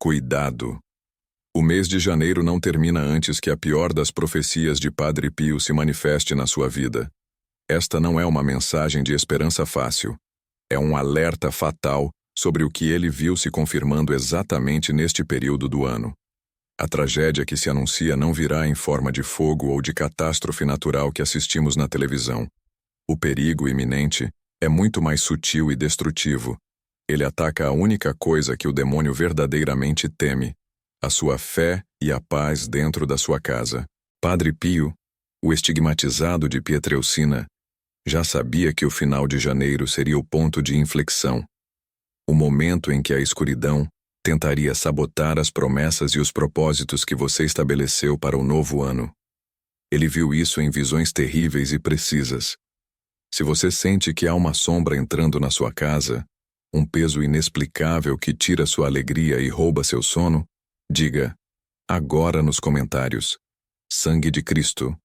Cuidado! O mês de janeiro não termina antes que a pior das profecias de Padre Pio se manifeste na sua vida. Esta não é uma mensagem de esperança fácil. É um alerta fatal sobre o que ele viu se confirmando exatamente neste período do ano. A tragédia que se anuncia não virá em forma de fogo ou de catástrofe natural que assistimos na televisão. O perigo iminente é muito mais sutil e destrutivo. Ele ataca a única coisa que o demônio verdadeiramente teme: a sua fé e a paz dentro da sua casa. Padre Pio, o estigmatizado de Pietrelcina, já sabia que o final de janeiro seria o ponto de inflexão, o momento em que a escuridão tentaria sabotar as promessas e os propósitos que você estabeleceu para o novo ano. Ele viu isso em visões terríveis e precisas. Se você sente que há uma sombra entrando na sua casa, um peso inexplicável que tira sua alegria e rouba seu sono, diga, agora nos comentários: sangue de Cristo,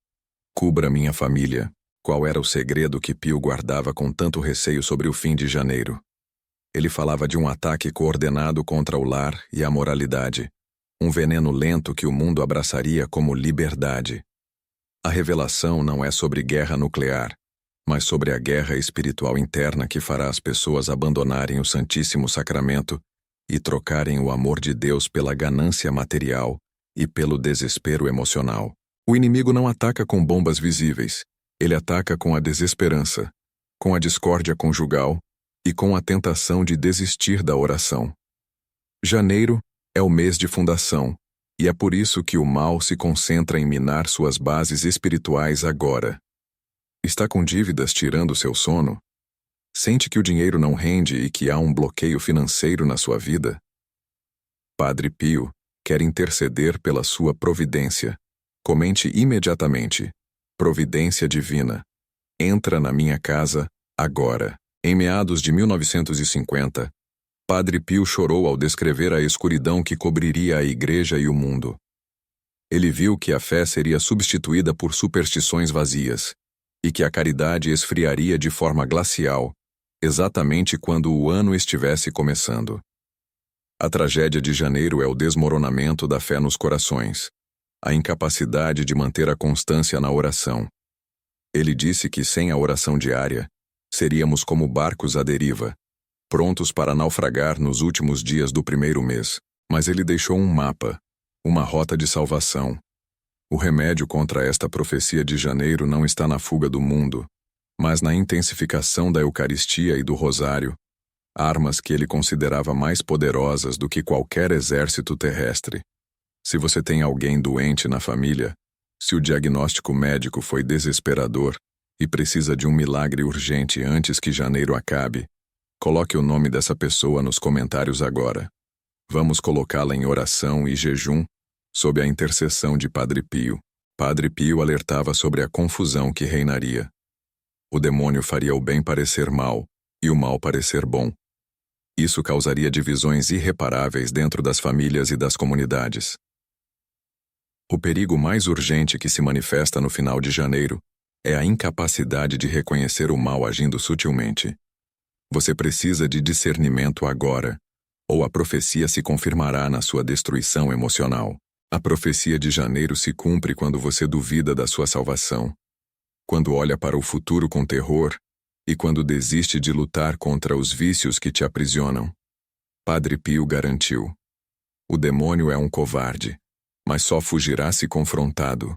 cubra minha família. Qual era o segredo que Pio guardava com tanto receio sobre o fim de janeiro? Ele falava de um ataque coordenado contra o lar e a moralidade, um veneno lento que o mundo abraçaria como liberdade. A revelação não é sobre guerra nuclear, mas sobre a guerra espiritual interna que fará as pessoas abandonarem o Santíssimo Sacramento e trocarem o amor de Deus pela ganância material e pelo desespero emocional. O inimigo não ataca com bombas visíveis, ele ataca com a desesperança, com a discórdia conjugal e com a tentação de desistir da oração. Janeiro é o mês de fundação, e é por isso que o mal se concentra em minar suas bases espirituais agora. Está com dívidas tirando seu sono? Sente que o dinheiro não rende e que há um bloqueio financeiro na sua vida? Padre Pio quer interceder pela sua providência. Comente imediatamente: providência divina. Entra na minha casa agora. Em meados de 1950, Padre Pio chorou ao descrever a escuridão que cobriria a Igreja e o mundo. Ele viu que a fé seria substituída por superstições vazias, e que a caridade esfriaria de forma glacial, exatamente quando o ano estivesse começando. A tragédia de janeiro é o desmoronamento da fé nos corações, a incapacidade de manter a constância na oração. Ele disse que sem a oração diária, seríamos como barcos à deriva, prontos para naufragar nos últimos dias do primeiro mês. Mas ele deixou um mapa, uma rota de salvação. O remédio contra esta profecia de janeiro não está na fuga do mundo, mas na intensificação da Eucaristia e do Rosário, armas que ele considerava mais poderosas do que qualquer exército terrestre. Se você tem alguém doente na família, se o diagnóstico médico foi desesperador e precisa de um milagre urgente antes que janeiro acabe, coloque o nome dessa pessoa nos comentários agora. Vamos colocá-la em oração e jejum sob a intercessão de Padre Pio. Padre Pio alertava sobre a confusão que reinaria. O demônio faria o bem parecer mal e o mal parecer bom. Isso causaria divisões irreparáveis dentro das famílias e das comunidades. O perigo mais urgente que se manifesta no final de janeiro é a incapacidade de reconhecer o mal agindo sutilmente. Você precisa de discernimento agora, ou a profecia se confirmará na sua destruição emocional. A profecia de janeiro se cumpre quando você duvida da sua salvação, quando olha para o futuro com terror e quando desiste de lutar contra os vícios que te aprisionam. Padre Pio garantiu: o demônio é um covarde, mas só fugirá se confrontado.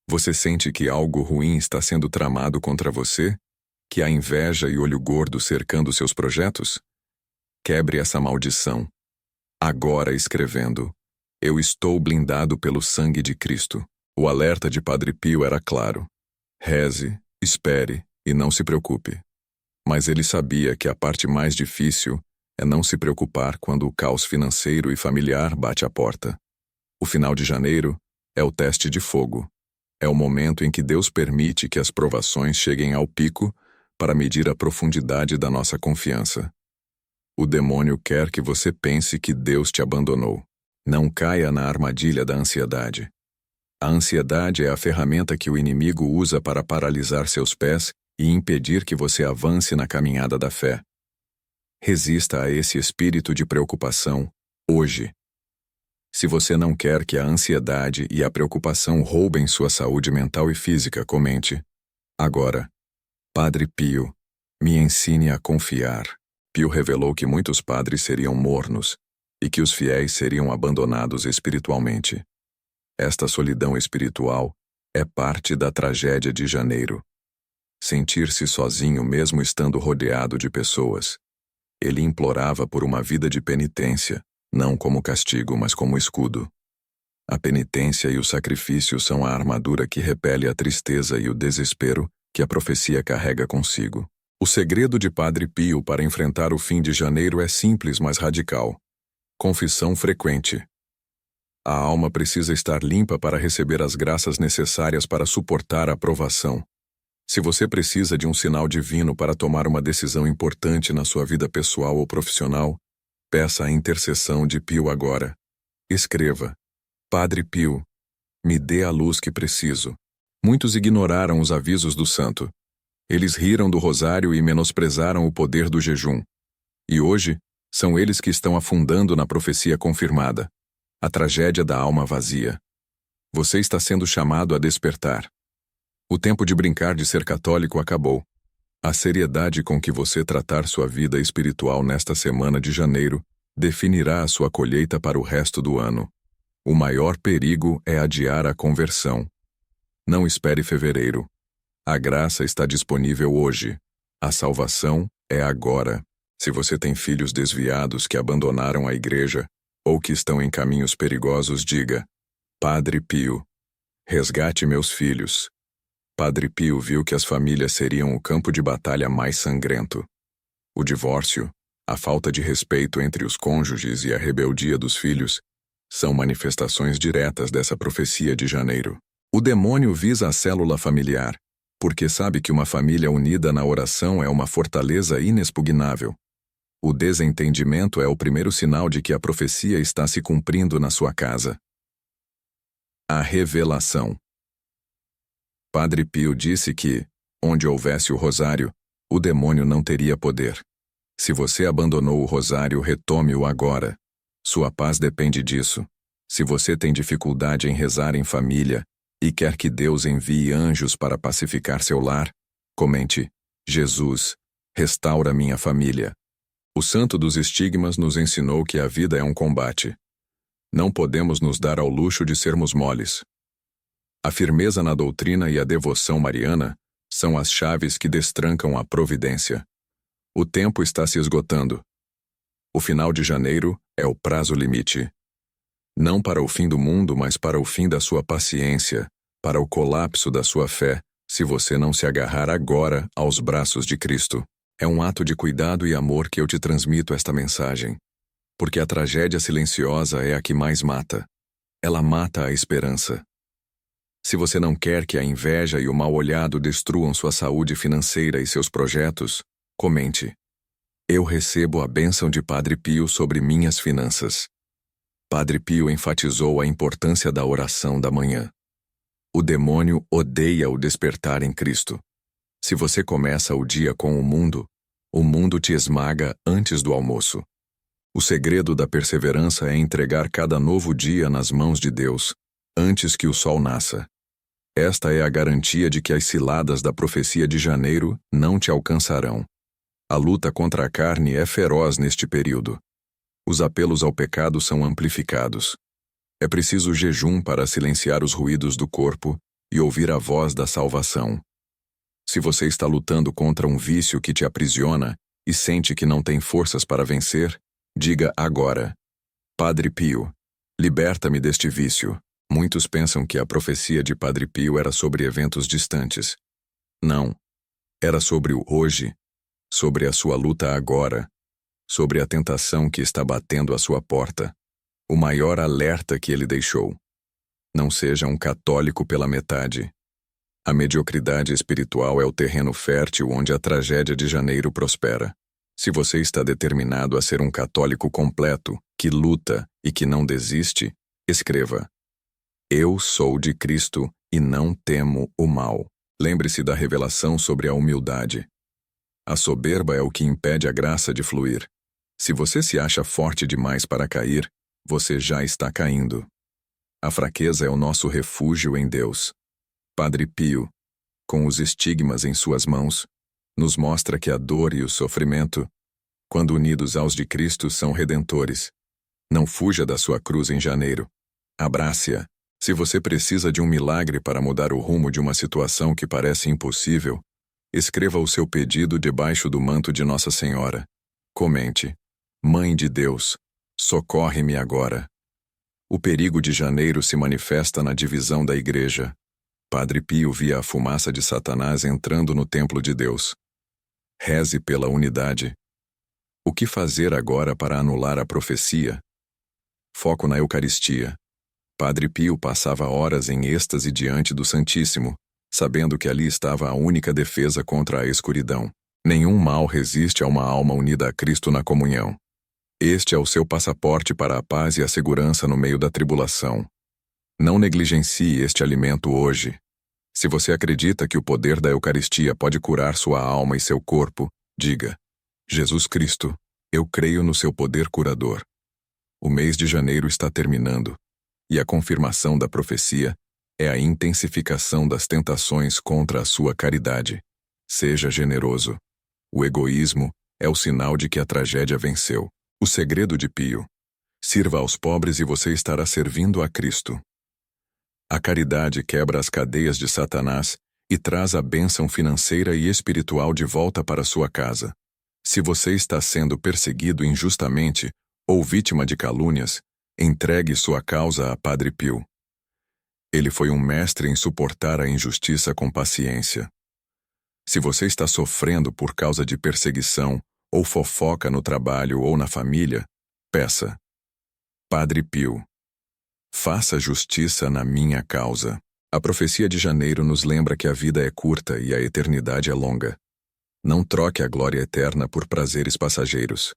Você sente que algo ruim está sendo tramado contra você? Que há inveja e olho gordo cercando seus projetos? Quebre essa maldição. Agora escrevendo: eu estou blindado pelo sangue de Cristo. O alerta de Padre Pio era claro. Reze, espere e não se preocupe. Mas ele sabia que a parte mais difícil é não se preocupar quando o caos financeiro e familiar bate à porta. O final de janeiro é o teste de fogo. É o momento em que Deus permite que as provações cheguem ao pico para medir a profundidade da nossa confiança. O demônio quer que você pense que Deus te abandonou. Não caia na armadilha da ansiedade. A ansiedade é a ferramenta que o inimigo usa para paralisar seus pés e impedir que você avance na caminhada da fé. Resista a esse espírito de preocupação, hoje. Se você não quer que a ansiedade e a preocupação roubem sua saúde mental e física, comente. Agora, Padre Pio, me ensine a confiar. Pio revelou que muitos padres seriam mornos e que os fiéis seriam abandonados espiritualmente. Esta solidão espiritual é parte da tragédia de janeiro. Sentir-se sozinho mesmo estando rodeado de pessoas. Ele implorava por uma vida de penitência, não como castigo, mas como escudo. A penitência e o sacrifício são a armadura que repele a tristeza e o desespero que a profecia carrega consigo. O segredo de Padre Pio para enfrentar o fim de janeiro é simples, mas radical. Confissão frequente. A alma precisa estar limpa para receber as graças necessárias para suportar a provação. Se você precisa de um sinal divino para tomar uma decisão importante na sua vida pessoal ou profissional, peça a intercessão de Pio agora. Escreva: Padre Pio, me dê a luz que preciso. Muitos ignoraram os avisos do santo. Eles riram do rosário e menosprezaram o poder do jejum. E hoje, são eles que estão afundando na profecia confirmada. A tragédia da alma vazia. Você está sendo chamado a despertar. O tempo de brincar de ser católico acabou. A seriedade com que você tratar sua vida espiritual nesta semana de janeiro definirá a sua colheita para o resto do ano. O maior perigo é adiar a conversão. Não espere fevereiro. A graça está disponível hoje. A salvação é agora. Se você tem filhos desviados que abandonaram a igreja ou que estão em caminhos perigosos, diga: Padre Pio, resgate meus filhos. Padre Pio viu que as famílias seriam o campo de batalha mais sangrento. O divórcio, a falta de respeito entre os cônjuges e a rebeldia dos filhos são manifestações diretas dessa profecia de janeiro. O demônio visa a célula familiar, porque sabe que uma família unida na oração é uma fortaleza inexpugnável. O desentendimento é o primeiro sinal de que a profecia está se cumprindo na sua casa. A revelação. Padre Pio disse que, onde houvesse o rosário, o demônio não teria poder. Se você abandonou o rosário, retome-o agora. Sua paz depende disso. Se você tem dificuldade em rezar em família e quer que Deus envie anjos para pacificar seu lar, comente: Jesus, restaura minha família. O santo dos estigmas nos ensinou que a vida é um combate. Não podemos nos dar ao luxo de sermos moles. A firmeza na doutrina e a devoção mariana são as chaves que destrancam a providência. O tempo está se esgotando. O final de janeiro é o prazo limite. Não para o fim do mundo, mas para o fim da sua paciência, para o colapso da sua fé, se você não se agarrar agora aos braços de Cristo. É um ato de cuidado e amor que eu te transmito esta mensagem, porque a tragédia silenciosa é a que mais mata. Ela mata a esperança. Se você não quer que a inveja e o mal-olhado destruam sua saúde financeira e seus projetos, comente: Eu recebo a bênção de Padre Pio sobre minhas finanças. Padre Pio enfatizou a importância da oração da manhã. O demônio odeia o despertar em Cristo. Se você começa o dia com o mundo te esmaga antes do almoço. O segredo da perseverança é entregar cada novo dia nas mãos de Deus, antes que o sol nasça. Esta é a garantia de que as ciladas da profecia de janeiro não te alcançarão. A luta contra a carne é feroz neste período. Os apelos ao pecado são amplificados. É preciso jejum para silenciar os ruídos do corpo e ouvir a voz da salvação. Se você está lutando contra um vício que te aprisiona e sente que não tem forças para vencer, diga agora: Padre Pio, liberta-me deste vício. Muitos pensam que a profecia de Padre Pio era sobre eventos distantes. Não. Era sobre o hoje, sobre a sua luta agora, sobre a tentação que está batendo à sua porta. O maior alerta que ele deixou: não seja um católico pela metade. A mediocridade espiritual é o terreno fértil onde a tragédia de janeiro prospera. Se você está determinado a ser um católico completo, que luta e que não desiste, escreva: Eu sou de Cristo e não temo o mal. Lembre-se da revelação sobre a humildade. A soberba é o que impede a graça de fluir. Se você se acha forte demais para cair, você já está caindo. A fraqueza é o nosso refúgio em Deus. Padre Pio, com os estigmas em suas mãos, nos mostra que a dor e o sofrimento, quando unidos aos de Cristo, são redentores. Não fuja da sua cruz em janeiro. Abrace-a. Se você precisa de um milagre para mudar o rumo de uma situação que parece impossível, escreva o seu pedido debaixo do manto de Nossa Senhora. Comente: Mãe de Deus, socorre-me agora. O perigo de janeiro se manifesta na divisão da igreja. Padre Pio via a fumaça de Satanás entrando no templo de Deus. Reze pela unidade. O que fazer agora para anular a profecia? Foco na Eucaristia. Padre Pio passava horas em êxtase diante do Santíssimo, sabendo que ali estava a única defesa contra a escuridão. Nenhum mal resiste a uma alma unida a Cristo na comunhão. Este é o seu passaporte para a paz e a segurança no meio da tribulação. Não negligencie este alimento hoje. Se você acredita que o poder da Eucaristia pode curar sua alma e seu corpo, diga: Jesus Cristo, eu creio no seu poder curador. O mês de janeiro está terminando, e a confirmação da profecia é a intensificação das tentações contra a sua caridade. Seja generoso. O egoísmo é o sinal de que a tragédia venceu. O segredo de Pio: sirva aos pobres e você estará servindo a Cristo. A caridade quebra as cadeias de Satanás e traz a bênção financeira e espiritual de volta para sua casa. Se você está sendo perseguido injustamente ou vítima de calúnias, entregue sua causa a Padre Pio. Ele foi um mestre em suportar a injustiça com paciência. Se você está sofrendo por causa de perseguição ou fofoca no trabalho ou na família, peça: Padre Pio, faça justiça na minha causa. A profecia de janeiro nos lembra que a vida é curta e a eternidade é longa. Não troque a glória eterna por prazeres passageiros.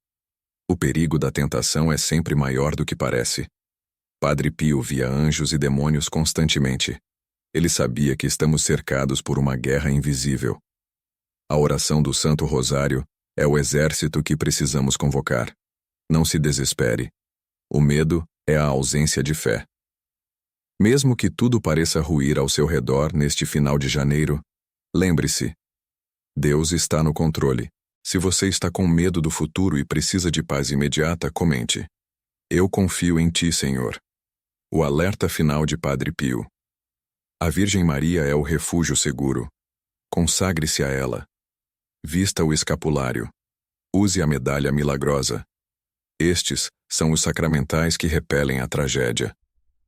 O perigo da tentação é sempre maior do que parece. Padre Pio via anjos e demônios constantemente. Ele sabia que estamos cercados por uma guerra invisível. A oração do Santo Rosário é o exército que precisamos convocar. Não se desespere. O medo é a ausência de fé. Mesmo que tudo pareça ruir ao seu redor neste final de janeiro, lembre-se: Deus está no controle. Se você está com medo do futuro e precisa de paz imediata, comente: Eu confio em ti, Senhor. O alerta final de Padre Pio. A Virgem Maria é o refúgio seguro. Consagre-se a ela. Vista o escapulário. Use a medalha milagrosa. Estes são os sacramentais que repelem a tragédia.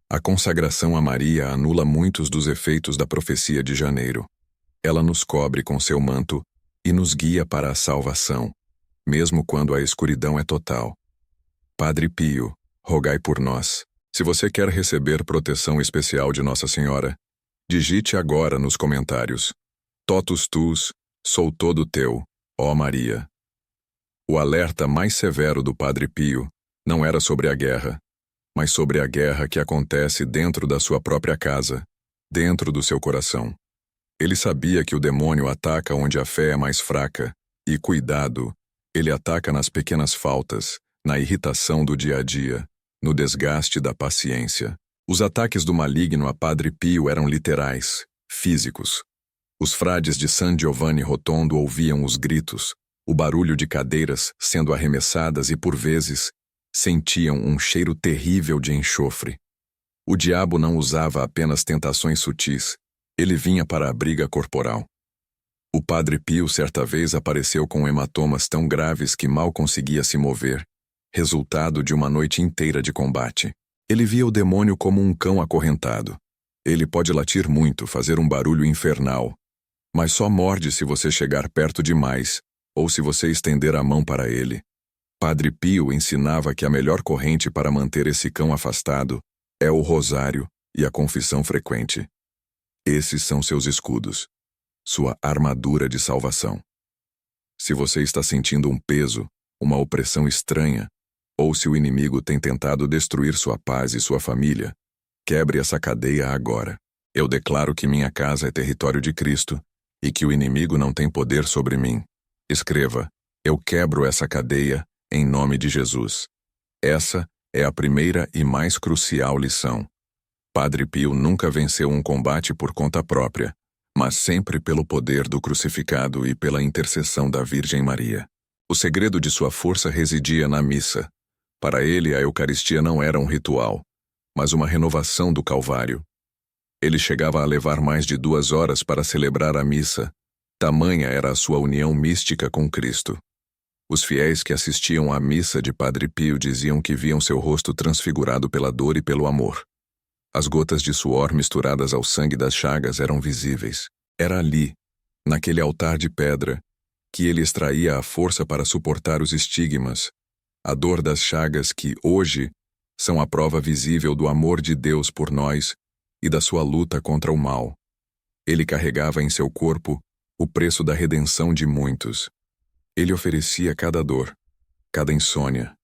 A consagração a Maria anula muitos dos efeitos da profecia de janeiro. Ela nos cobre com seu manto e nos guia para a salvação, mesmo quando a escuridão é total. Padre Pio, rogai por nós. Se você quer receber proteção especial de Nossa Senhora, digite agora nos comentários: Totus tus, sou todo teu, ó Maria. O alerta mais severo do Padre Pio não era sobre a guerra, mas sobre a guerra que acontece dentro da sua própria casa, dentro do seu coração. Ele sabia que o demônio ataca onde a fé é mais fraca, e, cuidado, ele ataca nas pequenas faltas, na irritação do dia a dia, no desgaste da paciência. Os ataques do maligno a Padre Pio eram literais, físicos. Os frades de San Giovanni Rotondo ouviam os gritos, o barulho de cadeiras sendo arremessadas e, por vezes, sentiam um cheiro terrível de enxofre. O diabo não usava apenas tentações sutis, ele vinha para a briga corporal. O Padre Pio certa vez apareceu com hematomas tão graves que mal conseguia se mover, resultado de uma noite inteira de combate. Ele via o demônio como um cão acorrentado. Ele pode latir muito, fazer um barulho infernal, mas só morde se você chegar perto demais ou se você estender a mão para ele. Padre Pio ensinava que a melhor corrente para manter esse cão afastado é o rosário e a confissão frequente. Esses são seus escudos, sua armadura de salvação. Se você está sentindo um peso, uma opressão estranha, ou se o inimigo tem tentado destruir sua paz e sua família, quebre essa cadeia agora. Eu declaro que minha casa é território de Cristo e que o inimigo não tem poder sobre mim. Escreva: eu quebro essa cadeia em nome de Jesus. Essa é a primeira e mais crucial lição. Padre Pio nunca venceu um combate por conta própria, mas sempre pelo poder do crucificado e pela intercessão da Virgem Maria. O segredo de sua força residia na missa. Para ele, a Eucaristia não era um ritual, mas uma renovação do Calvário. Ele chegava a levar mais de 2 horas para celebrar a missa. Tamanha era a sua união mística com Cristo. Os fiéis que assistiam à missa de Padre Pio diziam que viam seu rosto transfigurado pela dor e pelo amor. As gotas de suor misturadas ao sangue das chagas eram visíveis. Era ali, naquele altar de pedra, que ele extraía a força para suportar os estigmas, a dor das chagas que, hoje, são a prova visível do amor de Deus por nós e da sua luta contra o mal. Ele carregava em seu corpo o preço da redenção de muitos. Ele oferecia cada dor, cada insônia,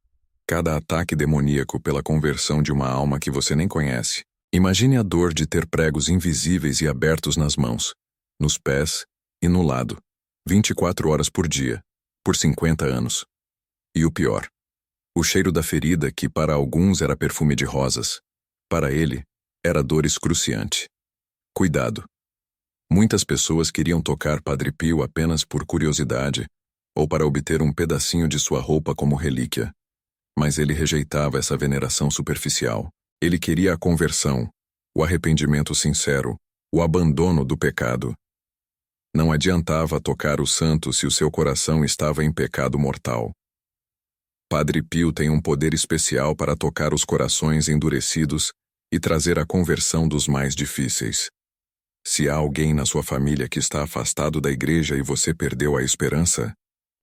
cada ataque demoníaco pela conversão de uma alma que você nem conhece. Imagine a dor de ter pregos invisíveis e abertos nas mãos, nos pés e no lado, 24 horas por dia, por 50 anos. E o pior, o cheiro da ferida que para alguns era perfume de rosas, para ele era dor excruciante. Cuidado. Muitas pessoas queriam tocar Padre Pio apenas por curiosidade ou para obter um pedacinho de sua roupa como relíquia. Mas ele rejeitava essa veneração superficial. Ele queria a conversão, o arrependimento sincero, o abandono do pecado. Não adiantava tocar o santo se o seu coração estava em pecado mortal. Padre Pio tem um poder especial para tocar os corações endurecidos e trazer a conversão dos mais difíceis. Se há alguém na sua família que está afastado da igreja e você perdeu a esperança,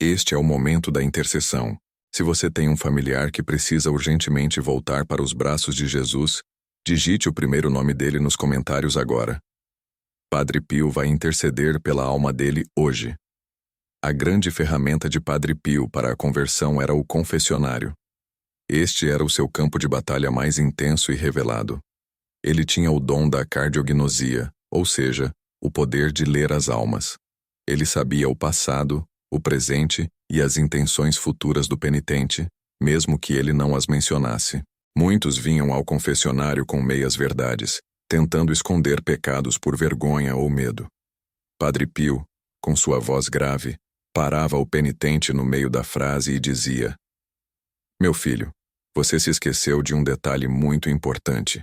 este é o momento da intercessão. Se você tem um familiar que precisa urgentemente voltar para os braços de Jesus, digite o primeiro nome dele nos comentários agora. Padre Pio vai interceder pela alma dele hoje. A grande ferramenta de Padre Pio para a conversão era o confessionário. Este era o seu campo de batalha mais intenso e revelado. Ele tinha o dom da cardiognosia, ou seja, o poder de ler as almas. Ele sabia o passado, o presente e as intenções futuras do penitente, mesmo que ele não as mencionasse. Muitos vinham ao confessionário com meias-verdades, tentando esconder pecados por vergonha ou medo. Padre Pio, com sua voz grave, parava o penitente no meio da frase e dizia: "Meu filho, você se esqueceu de um detalhe muito importante.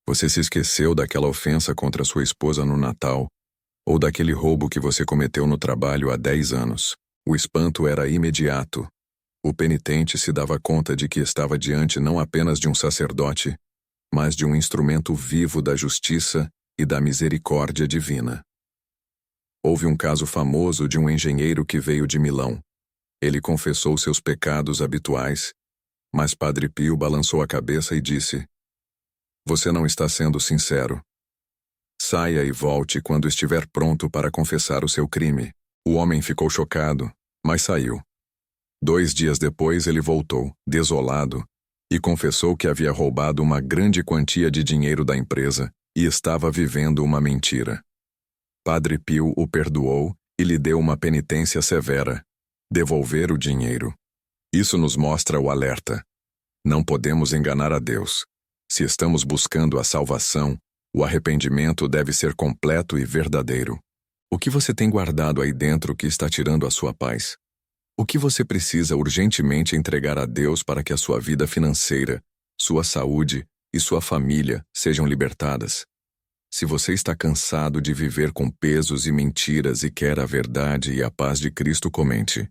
Você se esqueceu daquela ofensa contra sua esposa no Natal, ou daquele roubo que você cometeu no trabalho há 10 anos. O espanto era imediato. O penitente se dava conta de que estava diante não apenas de um sacerdote, mas de um instrumento vivo da justiça e da misericórdia divina. Houve um caso famoso de um engenheiro que veio de Milão. Ele confessou seus pecados habituais, mas Padre Pio balançou a cabeça e disse: "Você não está sendo sincero. Saia e volte quando estiver pronto para confessar o seu crime." O homem ficou chocado, mas saiu. 2 dias depois ele voltou, desolado, e confessou que havia roubado uma grande quantia de dinheiro da empresa e estava vivendo uma mentira. Padre Pio o perdoou e lhe deu uma penitência severa: devolver o dinheiro. Isso nos mostra o alerta. Não podemos enganar a Deus. Se estamos buscando a salvação, o arrependimento deve ser completo e verdadeiro. O que você tem guardado aí dentro que está tirando a sua paz? O que você precisa urgentemente entregar a Deus para que a sua vida financeira, sua saúde e sua família sejam libertadas? Se você está cansado de viver com pesos e mentiras e quer a verdade e a paz de Cristo, comente: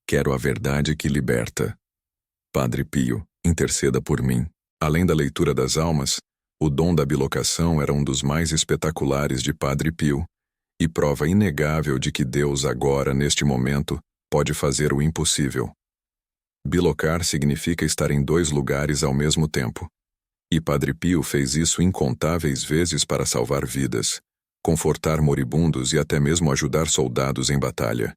"Quero a verdade que liberta." Padre Pio, interceda por mim. Além da leitura das almas, o dom da bilocação era um dos mais espetaculares de Padre Pio, e prova inegável de que Deus agora, neste momento, pode fazer o impossível. Bilocar significa estar em 2 lugares ao mesmo tempo. E Padre Pio fez isso incontáveis vezes para salvar vidas, confortar moribundos e até mesmo ajudar soldados em batalha.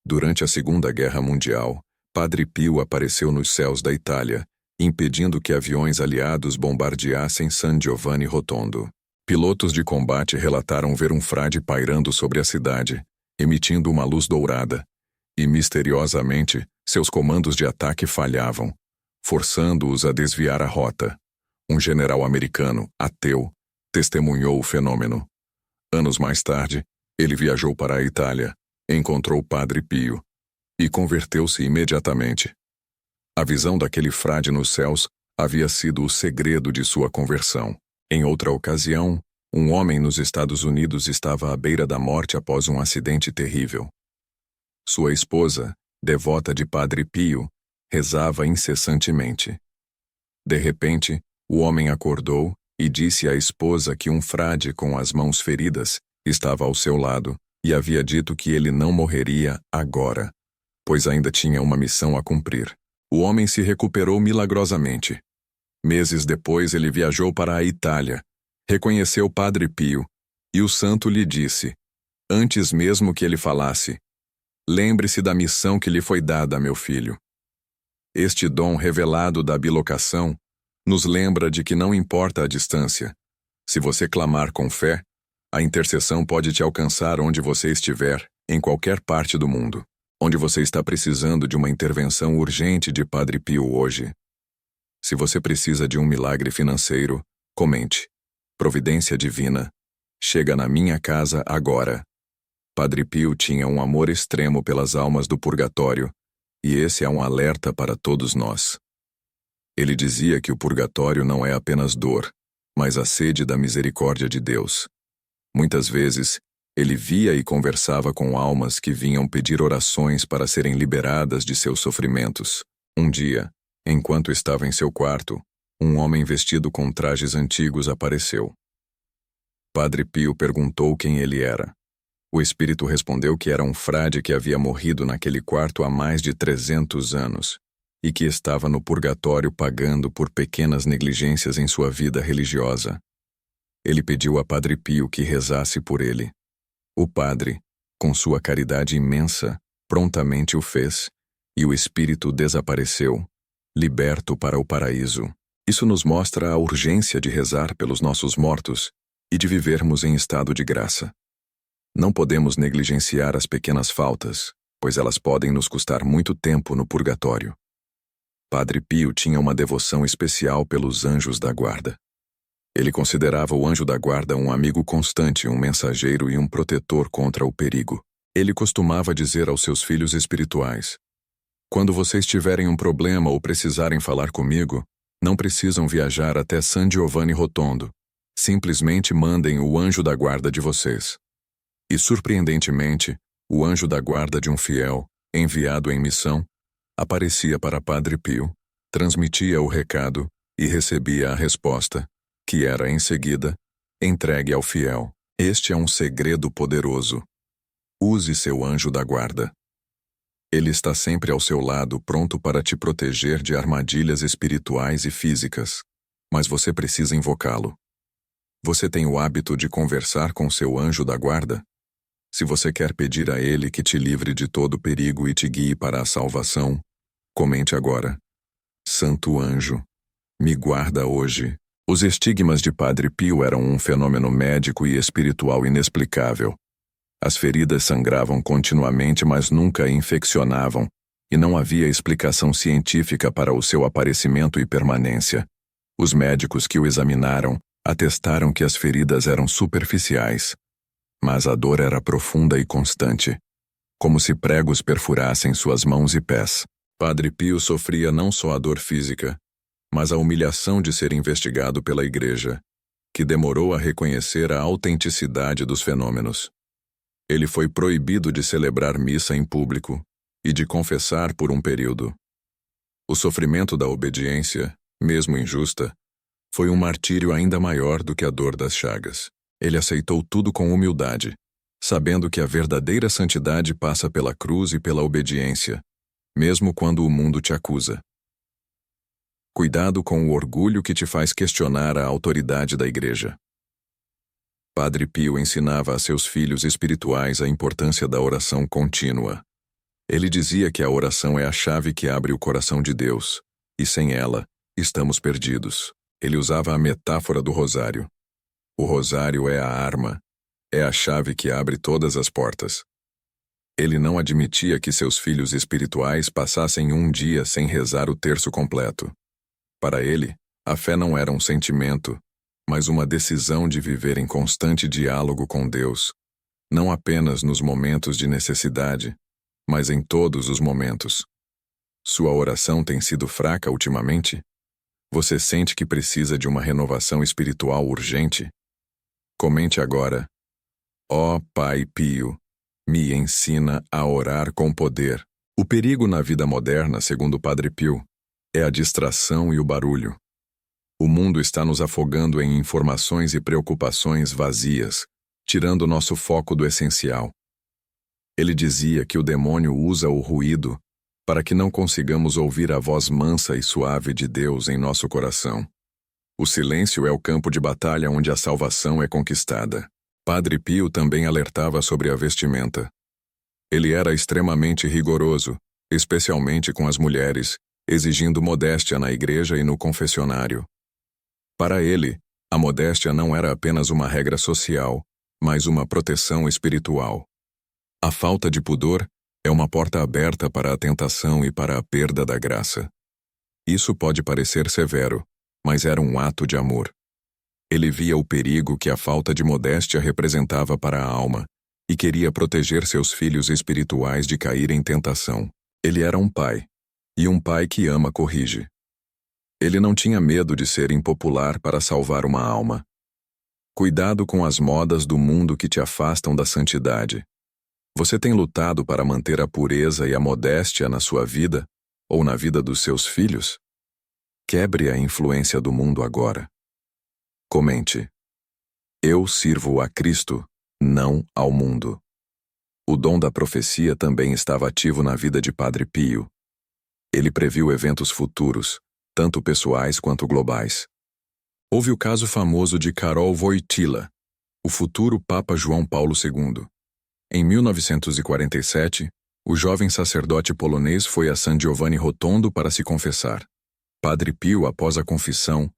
Durante a Segunda Guerra Mundial, Padre Pio apareceu nos céus da Itália, impedindo que aviões aliados bombardeassem San Giovanni Rotondo. Pilotos de combate relataram ver um frade pairando sobre a cidade, emitindo uma luz dourada, e misteriosamente, seus comandos de ataque falhavam. forçando-os a desviar a rota. Um general americano, ateu, testemunhou o fenômeno. Anos mais tarde, ele viajou para a Itália, encontrou Padre Pio e converteu-se imediatamente. A visão daquele frade nos céus havia sido o segredo de sua conversão. Em outra ocasião, um homem nos Estados Unidos estava à beira da morte após um acidente terrível. Sua esposa, devota de Padre Pio, rezava incessantemente. De repente, o homem acordou e disse à esposa que um frade com as mãos feridas estava ao seu lado e havia dito que ele não morreria agora, pois ainda tinha uma missão a cumprir. O homem se recuperou milagrosamente. Meses depois ele viajou para a Itália, reconheceu Padre Pio, e o santo lhe disse, antes mesmo que ele falasse, lembre-se da missão que lhe foi dada, meu filho. Este dom revelado da bilocação nos lembra de que não importa a distância. Se você clamar com fé, a intercessão pode te alcançar onde você estiver, em qualquer parte do mundo. Onde você está precisando de uma intervenção urgente de Padre Pio hoje. Se você precisa de um milagre financeiro, comente. Providência divina. Chega na minha casa agora. Padre Pio tinha um amor extremo pelas almas do purgatório, e esse é um alerta para todos nós. Ele dizia que o purgatório não é apenas dor, mas a sede da misericórdia de Deus. Muitas vezes, ele via e conversava com almas que vinham pedir orações para serem liberadas de seus sofrimentos. Um dia, enquanto estava em seu quarto, um homem vestido com trajes antigos apareceu. Padre Pio perguntou quem ele era. O espírito respondeu que era um frade que havia morrido naquele quarto há mais de 300 anos e que estava no purgatório pagando por pequenas negligências em sua vida religiosa. Ele pediu a Padre Pio que rezasse por ele. O padre, com sua caridade imensa, prontamente o fez, e o espírito desapareceu, liberto para o paraíso. Isso nos mostra a urgência de rezar pelos nossos mortos e de vivermos em estado de graça. Não podemos negligenciar as pequenas faltas, pois elas podem nos custar muito tempo no purgatório. Padre Pio tinha uma devoção especial pelos anjos da guarda. Ele considerava o anjo da guarda um amigo constante, um mensageiro e um protetor contra o perigo. Ele costumava dizer aos seus filhos espirituais, quando vocês tiverem um problema ou precisarem falar comigo, não precisam viajar até San Giovanni Rotondo. Simplesmente mandem o anjo da guarda de vocês. E, surpreendentemente, o anjo da guarda de um fiel, enviado em missão, aparecia para Padre Pio, transmitia o recado e recebia a resposta, que era, em seguida, entregue ao fiel. Este é um segredo poderoso. Use seu anjo da guarda. Ele está sempre ao seu lado, pronto para te proteger de armadilhas espirituais e físicas, mas você precisa invocá-lo. Você tem o hábito de conversar com seu anjo da guarda? Se você quer pedir a ele que te livre de todo perigo e te guie para a salvação, comente agora. Santo anjo, me guarda hoje. Os estigmas de Padre Pio eram um fenômeno médico e espiritual inexplicável. As feridas sangravam continuamente, mas nunca infeccionavam, e não havia explicação científica para o seu aparecimento e permanência. Os médicos que o examinaram atestaram que as feridas eram superficiais, mas a dor era profunda e constante, como se pregos perfurassem suas mãos e pés. Padre Pio sofria não só a dor física, mas a humilhação de ser investigado pela Igreja, que demorou a reconhecer a autenticidade dos fenômenos. Ele foi proibido de celebrar missa em público e de confessar por um período. O sofrimento da obediência, mesmo injusta, foi um martírio ainda maior do que a dor das chagas. Ele aceitou tudo com humildade, sabendo que a verdadeira santidade passa pela cruz e pela obediência, mesmo quando o mundo te acusa. Cuidado com o orgulho que te faz questionar a autoridade da Igreja. Padre Pio ensinava a seus filhos espirituais a importância da oração contínua. Ele dizia que a oração é a chave que abre o coração de Deus, e sem ela, estamos perdidos. Ele usava a metáfora do rosário. O rosário é a arma, é a chave que abre todas as portas. Ele não admitia que seus filhos espirituais passassem um dia sem rezar o terço completo. Para ele, a fé não era um sentimento, mas uma decisão de viver em constante diálogo com Deus, não apenas nos momentos de necessidade, mas em todos os momentos. Sua oração tem sido fraca ultimamente? Você sente que precisa de uma renovação espiritual urgente? Comente agora. Ó Pai Pio, me ensina a orar com poder. O perigo na vida moderna, segundo o Padre Pio, é a distração e o barulho. O mundo está nos afogando em informações e preocupações vazias, tirando nosso foco do essencial. Ele dizia que o demônio usa o ruído para que não consigamos ouvir a voz mansa e suave de Deus em nosso coração. O silêncio é o campo de batalha onde a salvação é conquistada. Padre Pio também alertava sobre a vestimenta. Ele era extremamente rigoroso, especialmente com as mulheres, exigindo modéstia na igreja e no confessionário. Para ele, a modéstia não era apenas uma regra social, mas uma proteção espiritual. A falta de pudor é uma porta aberta para a tentação e para a perda da graça. Isso pode parecer severo, mas era um ato de amor. Ele via o perigo que a falta de modéstia representava para a alma e queria proteger seus filhos espirituais de cair em tentação. Ele era um pai, e um pai que ama corrige. Ele não tinha medo de ser impopular para salvar uma alma. Cuidado com as modas do mundo que te afastam da santidade. Você tem lutado para manter a pureza e a modéstia na sua vida ou na vida dos seus filhos? Quebre a influência do mundo agora. Comente. Eu sirvo a Cristo, não ao mundo. O dom da profecia também estava ativo na vida de Padre Pio. Ele previu eventos futuros, tanto pessoais quanto globais. Houve o caso famoso de Karol Wojtyła, o futuro Papa João Paulo II. Em 1947, o jovem sacerdote polonês foi a San Giovanni Rotondo para se confessar. Padre Pio, após a confissão,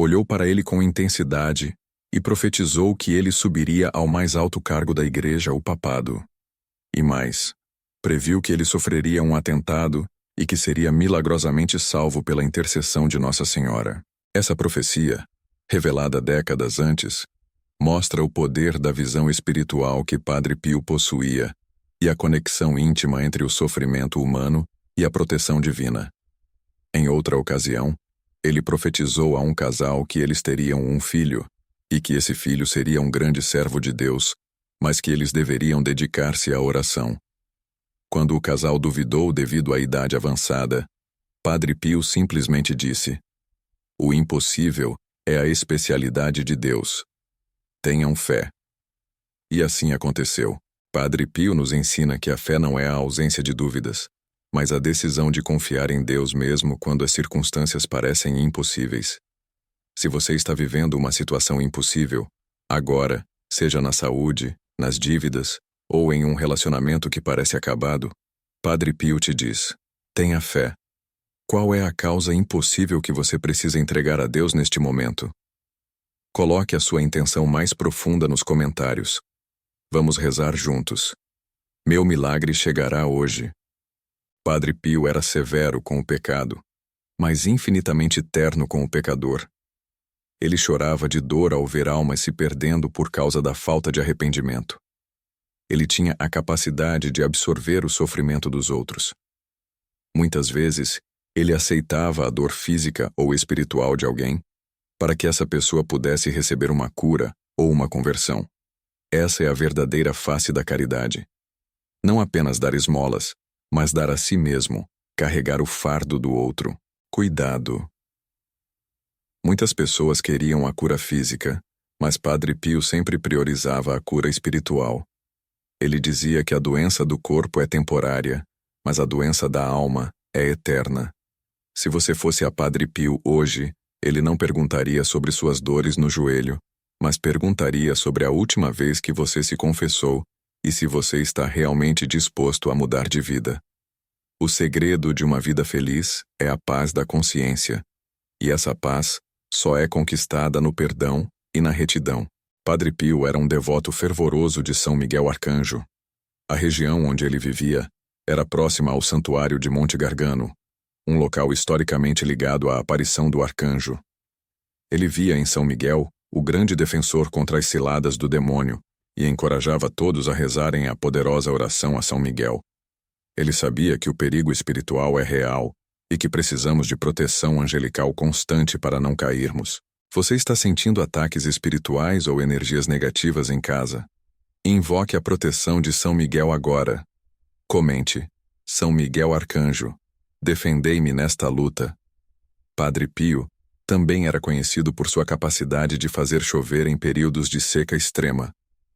olhou para ele com intensidade e profetizou que ele subiria ao mais alto cargo da igreja, o papado. E mais, previu que ele sofreria um atentado e que seria milagrosamente salvo pela intercessão de Nossa Senhora. Essa profecia, revelada décadas antes, mostra o poder da visão espiritual que Padre Pio possuía e a conexão íntima entre o sofrimento humano e a proteção divina. Em outra ocasião, ele profetizou a um casal que eles teriam um filho e que esse filho seria um grande servo de Deus, mas que eles deveriam dedicar-se à oração. Quando o casal duvidou devido à idade avançada, Padre Pio simplesmente disse: "O impossível é a especialidade de Deus. Tenham fé." E assim aconteceu. Padre Pio nos ensina que a fé não é a ausência de dúvidas, mas a decisão de confiar em Deus mesmo quando as circunstâncias parecem impossíveis. Se você está vivendo uma situação impossível, agora, seja na saúde, nas dívidas, ou em um relacionamento que parece acabado, Padre Pio te diz: tenha fé. Qual é a causa impossível que você precisa entregar a Deus neste momento? Coloque a sua intenção mais profunda nos comentários. Vamos rezar juntos. Meu milagre chegará hoje. Padre Pio era severo com o pecado, mas infinitamente terno com o pecador. Ele chorava de dor ao ver almas se perdendo por causa da falta de arrependimento. Ele tinha a capacidade de absorver o sofrimento dos outros. Muitas vezes, ele aceitava a dor física ou espiritual de alguém para que essa pessoa pudesse receber uma cura ou uma conversão. Essa é a verdadeira face da caridade. Não apenas dar esmolas, mas dar a si mesmo, carregar o fardo do outro. Cuidado. Muitas pessoas queriam a cura física, mas Padre Pio sempre priorizava a cura espiritual. Ele dizia que a doença do corpo é temporária, mas a doença da alma é eterna. Se você fosse a Padre Pio hoje, ele não perguntaria sobre suas dores no joelho, mas perguntaria sobre a última vez que você se confessou e se você está realmente disposto a mudar de vida. O segredo de uma vida feliz é a paz da consciência, e essa paz só é conquistada no perdão e na retidão. Padre Pio era um devoto fervoroso de São Miguel Arcanjo. A região onde ele vivia era próxima ao Santuário de Monte Gargano, um local historicamente ligado à aparição do arcanjo. Ele via em São Miguel o grande defensor contra as ciladas do demônio e encorajava todos a rezarem a poderosa oração a São Miguel. Ele sabia que o perigo espiritual é real e que precisamos de proteção angelical constante para não cairmos. Você está sentindo ataques espirituais ou energias negativas em casa? Invoque a proteção de São Miguel agora. Comente: São Miguel Arcanjo, defendei-me nesta luta. Padre Pio também era conhecido por sua capacidade de fazer chover em períodos de seca extrema,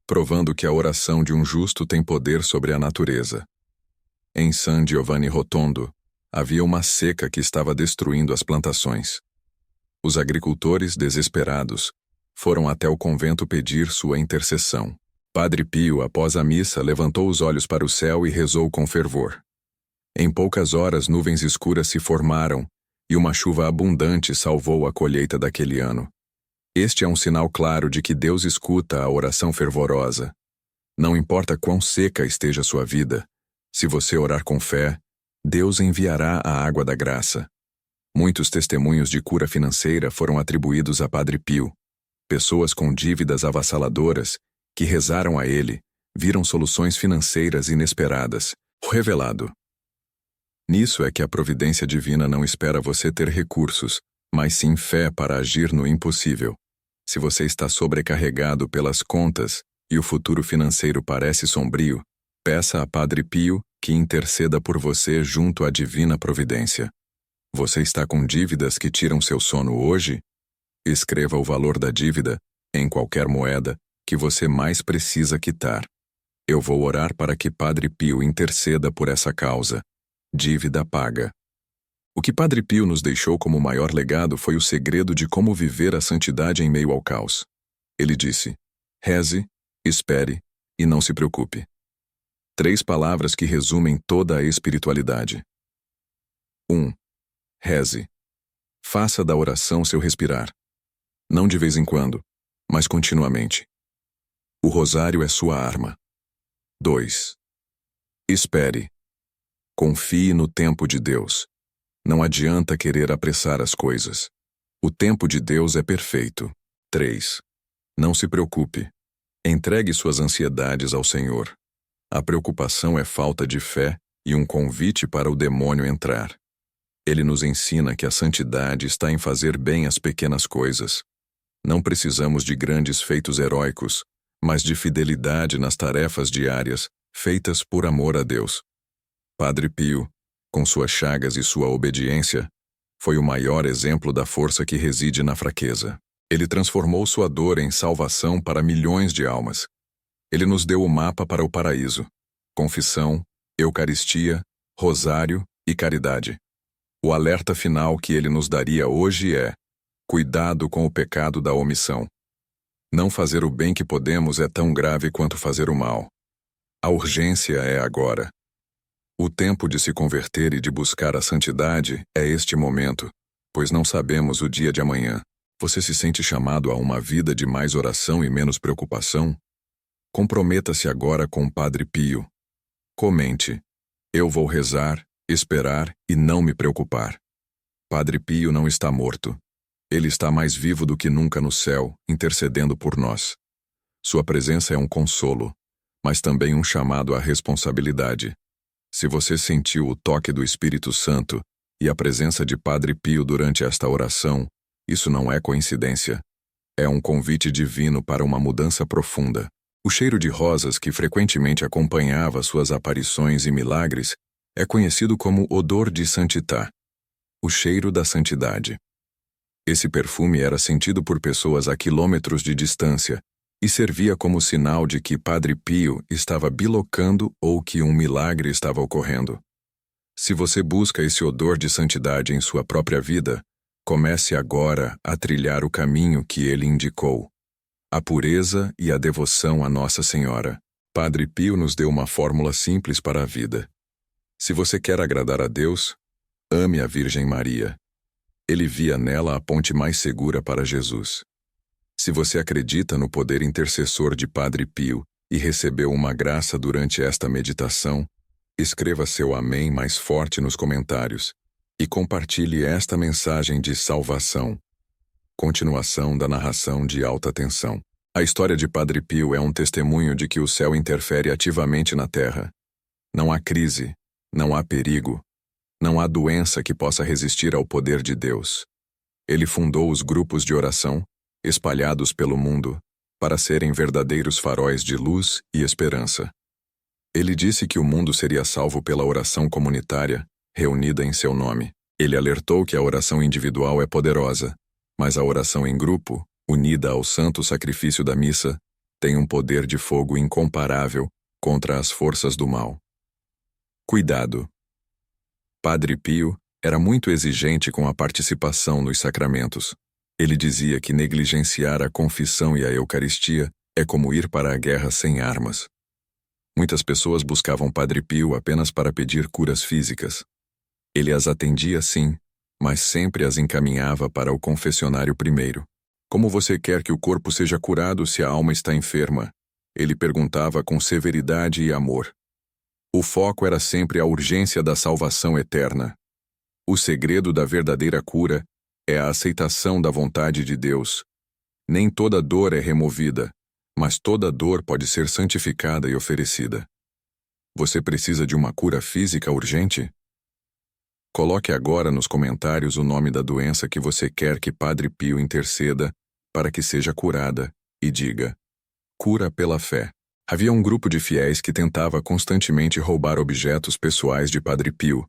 provando que a oração de um justo tem poder sobre a natureza. Em San Giovanni Rotondo, havia uma seca que estava destruindo as plantações. Os agricultores, desesperados, foram até o convento pedir sua intercessão. Padre Pio, após a missa, levantou os olhos para o céu e rezou com fervor. Em poucas horas, nuvens escuras se formaram e uma chuva abundante salvou a colheita daquele ano. Este é um sinal claro de que Deus escuta a oração fervorosa. Não importa quão seca esteja sua vida, se você orar com fé, Deus enviará a água da graça. Muitos testemunhos de cura financeira foram atribuídos a Padre Pio. Pessoas com dívidas avassaladoras, que rezaram a ele, viram soluções financeiras inesperadas. Revelado. Nisso é que a providência divina não espera você ter recursos, mas sim fé para agir no impossível. Se você está sobrecarregado pelas contas e o futuro financeiro parece sombrio, peça a Padre Pio que interceda por você junto à divina providência. Você está com dívidas que tiram seu sono hoje? Escreva o valor da dívida, em qualquer moeda, que você mais precisa quitar. Eu vou orar para que Padre Pio interceda por essa causa. Dívida paga. O que Padre Pio nos deixou como maior legado foi o segredo de como viver a santidade em meio ao caos. Ele disse: reze, espere e não se preocupe. 3 palavras que resumem toda a espiritualidade. 1. Reze. Faça da oração seu respirar. Não de vez em quando, mas continuamente. O rosário é sua arma. 2. Espere. Confie no tempo de Deus. Não adianta querer apressar as coisas. O tempo de Deus é perfeito. 3. Não se preocupe. Entregue suas ansiedades ao Senhor. A preocupação é falta de fé e um convite para o demônio entrar. Ele nos ensina que a santidade está em fazer bem as pequenas coisas. Não precisamos de grandes feitos heróicos, mas de fidelidade nas tarefas diárias, feitas por amor a Deus. Padre Pio, com suas chagas e sua obediência, foi o maior exemplo da força que reside na fraqueza. Ele transformou sua dor em salvação para milhões de almas. Ele nos deu o mapa para o paraíso: confissão, Eucaristia, rosário e caridade. O alerta final que ele nos daria hoje é: cuidado com o pecado da omissão. Não fazer o bem que podemos é tão grave quanto fazer o mal. A urgência é agora. O tempo de se converter e de buscar a santidade é este momento, pois não sabemos o dia de amanhã. Você se sente chamado a uma vida de mais oração e menos preocupação? Comprometa-se agora com Padre Pio. Comente: eu vou rezar, esperar e não me preocupar. Padre Pio não está morto. Ele está mais vivo do que nunca no céu, intercedendo por nós. Sua presença é um consolo, mas também um chamado à responsabilidade. Se você sentiu o toque do Espírito Santo e a presença de Padre Pio durante esta oração, isso não é coincidência. É um convite divino para uma mudança profunda. O cheiro de rosas que frequentemente acompanhava suas aparições e milagres é conhecido como odor de santità, o cheiro da santidade. Esse perfume era sentido por pessoas a quilômetros de distância e servia como sinal de que Padre Pio estava bilocando ou que um milagre estava ocorrendo. Se você busca esse odor de santidade em sua própria vida, comece agora a trilhar o caminho que ele indicou: a pureza e a devoção a Nossa Senhora. Padre Pio nos deu uma fórmula simples para a vida. Se você quer agradar a Deus, ame a Virgem Maria. Ele via nela a ponte mais segura para Jesus. Se você acredita no poder intercessor de Padre Pio e recebeu uma graça durante esta meditação, escreva seu amém mais forte nos comentários e compartilhe esta mensagem de salvação. Continuação da narração de alta tensão. A história de Padre Pio é um testemunho de que o céu interfere ativamente na Terra. Não há crise, não há perigo, não há doença que possa resistir ao poder de Deus. Ele fundou os grupos de oração, espalhados pelo mundo, para serem verdadeiros faróis de luz e esperança. Ele disse que o mundo seria salvo pela oração comunitária, reunida em seu nome. Ele alertou que a oração individual é poderosa, mas a oração em grupo, unida ao santo sacrifício da missa, tem um poder de fogo incomparável contra as forças do mal. Cuidado! Padre Pio era muito exigente com a participação nos sacramentos. Ele dizia que negligenciar a confissão e a Eucaristia é como ir para a guerra sem armas. Muitas pessoas buscavam Padre Pio apenas para pedir curas físicas. Ele as atendia sim, mas sempre as encaminhava para o confessionário primeiro. Como você quer que o corpo seja curado se a alma está enferma? Ele perguntava com severidade e amor. O foco era sempre a urgência da salvação eterna. O segredo da verdadeira cura é a aceitação da vontade de Deus. Nem toda dor é removida, mas toda dor pode ser santificada e oferecida. Você precisa de uma cura física urgente? Coloque agora nos comentários o nome da doença que você quer que Padre Pio interceda para que seja curada e diga: cura pela fé. Havia um grupo de fiéis que tentava constantemente roubar objetos pessoais de Padre Pio,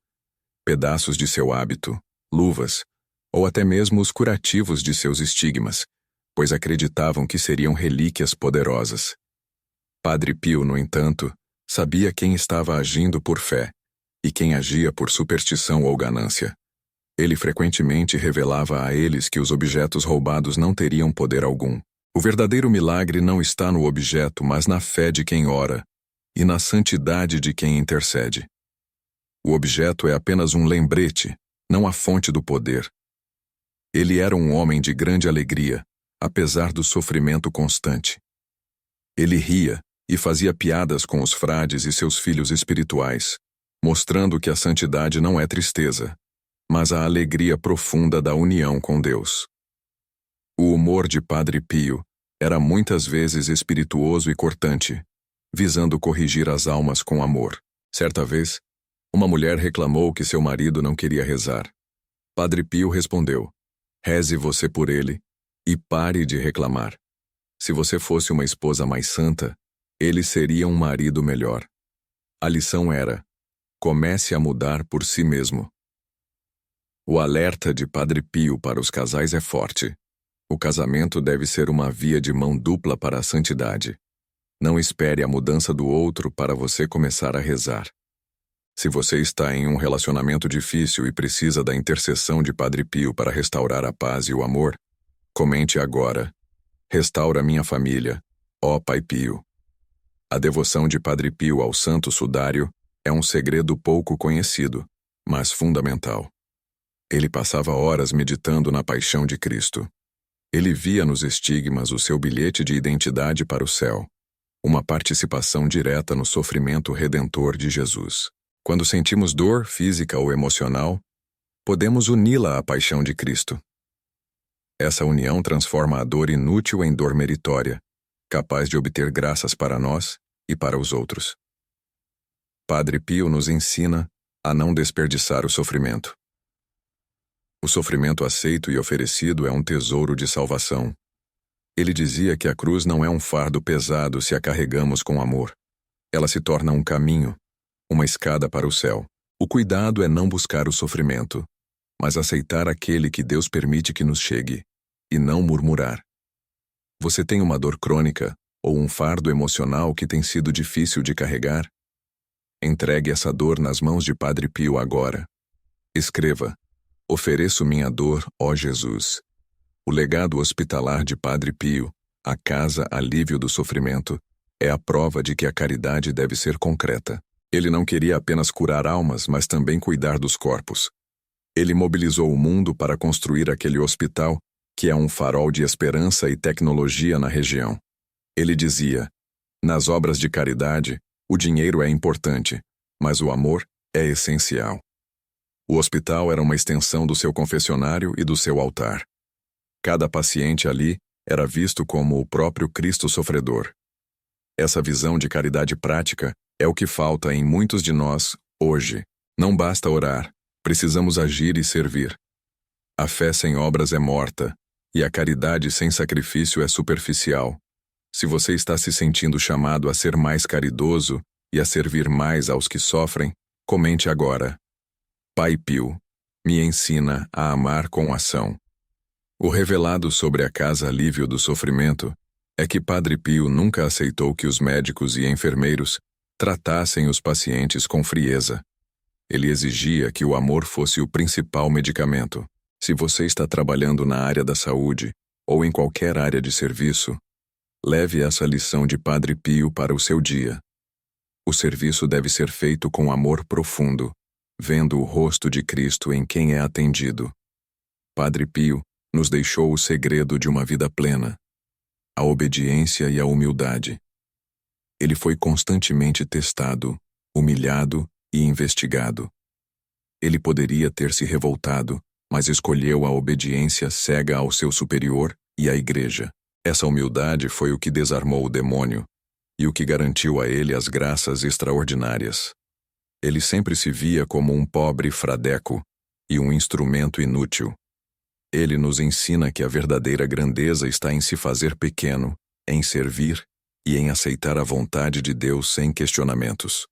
pedaços de seu hábito, luvas, ou até mesmo os curativos de seus estigmas, pois acreditavam que seriam relíquias poderosas. Padre Pio, no entanto, sabia quem estava agindo por fé e quem agia por superstição ou ganância. Ele frequentemente revelava a eles que os objetos roubados não teriam poder algum. O verdadeiro milagre não está no objeto, mas na fé de quem ora e na santidade de quem intercede. O objeto é apenas um lembrete, não a fonte do poder. Ele era um homem de grande alegria, apesar do sofrimento constante. Ele ria e fazia piadas com os frades e seus filhos espirituais, mostrando que a santidade não é tristeza, mas a alegria profunda da união com Deus. O humor de Padre Pio era muitas vezes espirituoso e cortante, visando corrigir as almas com amor. Certa vez, uma mulher reclamou que seu marido não queria rezar. Padre Pio respondeu: reze você por ele e pare de reclamar. Se você fosse uma esposa mais santa, ele seria um marido melhor. A lição era: comece a mudar por si mesmo. O alerta de Padre Pio para os casais é forte. O casamento deve ser uma via de mão dupla para a santidade. Não espere a mudança do outro para você começar a rezar. Se você está em um relacionamento difícil e precisa da intercessão de Padre Pio para restaurar a paz e o amor, comente agora: restaura minha família, ó Pai Pio. A devoção de Padre Pio ao Santo Sudário é um segredo pouco conhecido, mas fundamental. Ele passava horas meditando na paixão de Cristo. Ele via nos estigmas o seu bilhete de identidade para o céu, uma participação direta no sofrimento redentor de Jesus. Quando sentimos dor física ou emocional, podemos uni-la à paixão de Cristo. Essa união transforma a dor inútil em dor meritória, capaz de obter graças para nós e para os outros. Padre Pio nos ensina a não desperdiçar o sofrimento. O sofrimento aceito e oferecido é um tesouro de salvação. Ele dizia que a cruz não é um fardo pesado se a carregamos com amor. Ela se torna um caminho, uma escada para o céu. O cuidado é não buscar o sofrimento, mas aceitar aquele que Deus permite que nos chegue, e não murmurar. Você tem uma dor crônica ou um fardo emocional que tem sido difícil de carregar? Entregue essa dor nas mãos de Padre Pio agora. Escreva: ofereço minha dor, ó Jesus. O legado hospitalar de Padre Pio, a Casa Alívio do Sofrimento, é a prova de que a caridade deve ser concreta. Ele não queria apenas curar almas, mas também cuidar dos corpos. Ele mobilizou o mundo para construir aquele hospital, que é um farol de esperança e tecnologia na região. Ele dizia: Nas obras de caridade, o dinheiro é importante, mas o amor é essencial. O hospital era uma extensão do seu confessionário e do seu altar. Cada paciente ali era visto como o próprio Cristo sofredor. Essa visão de caridade prática é o que falta em muitos de nós hoje. Não basta orar, precisamos agir e servir. A fé sem obras é morta, e a caridade sem sacrifício é superficial. Se você está se sentindo chamado a ser mais caridoso e a servir mais aos que sofrem, comente agora. Pai Pio, me ensina a amar com ação. O revelado sobre a Casa Alívio do Sofrimento é que Padre Pio nunca aceitou que os médicos e enfermeiros tratassem os pacientes com frieza. Ele exigia que o amor fosse o principal medicamento. Se você está trabalhando na área da saúde ou em qualquer área de serviço, leve essa lição de Padre Pio para o seu dia. O serviço deve ser feito com amor profundo, vendo o rosto de Cristo em quem é atendido. Padre Pio nos deixou o segredo de uma vida plena, a obediência e a humildade. Ele foi constantemente testado, humilhado e investigado. Ele poderia ter se revoltado, mas escolheu a obediência cega ao seu superior e à Igreja. Essa humildade foi o que desarmou o demônio e o que garantiu a ele as graças extraordinárias. Ele sempre se via como um pobre fradeco e um instrumento inútil. Ele nos ensina que a verdadeira grandeza está em se fazer pequeno, em servir e em aceitar a vontade de Deus sem questionamentos.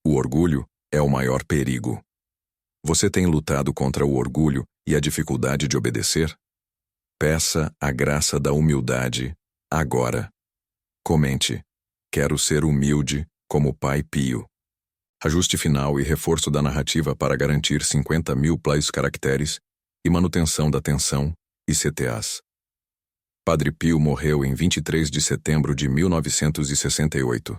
O orgulho é o maior perigo. Você tem lutado contra o orgulho e a dificuldade de obedecer? Peça a graça da humildade agora. Comente: quero ser humilde como Pai Pio. Ajuste final e reforço da narrativa para garantir 50.000 plays caracteres e manutenção da tensão e CTAs. Padre Pio morreu em 23 de setembro de 1968.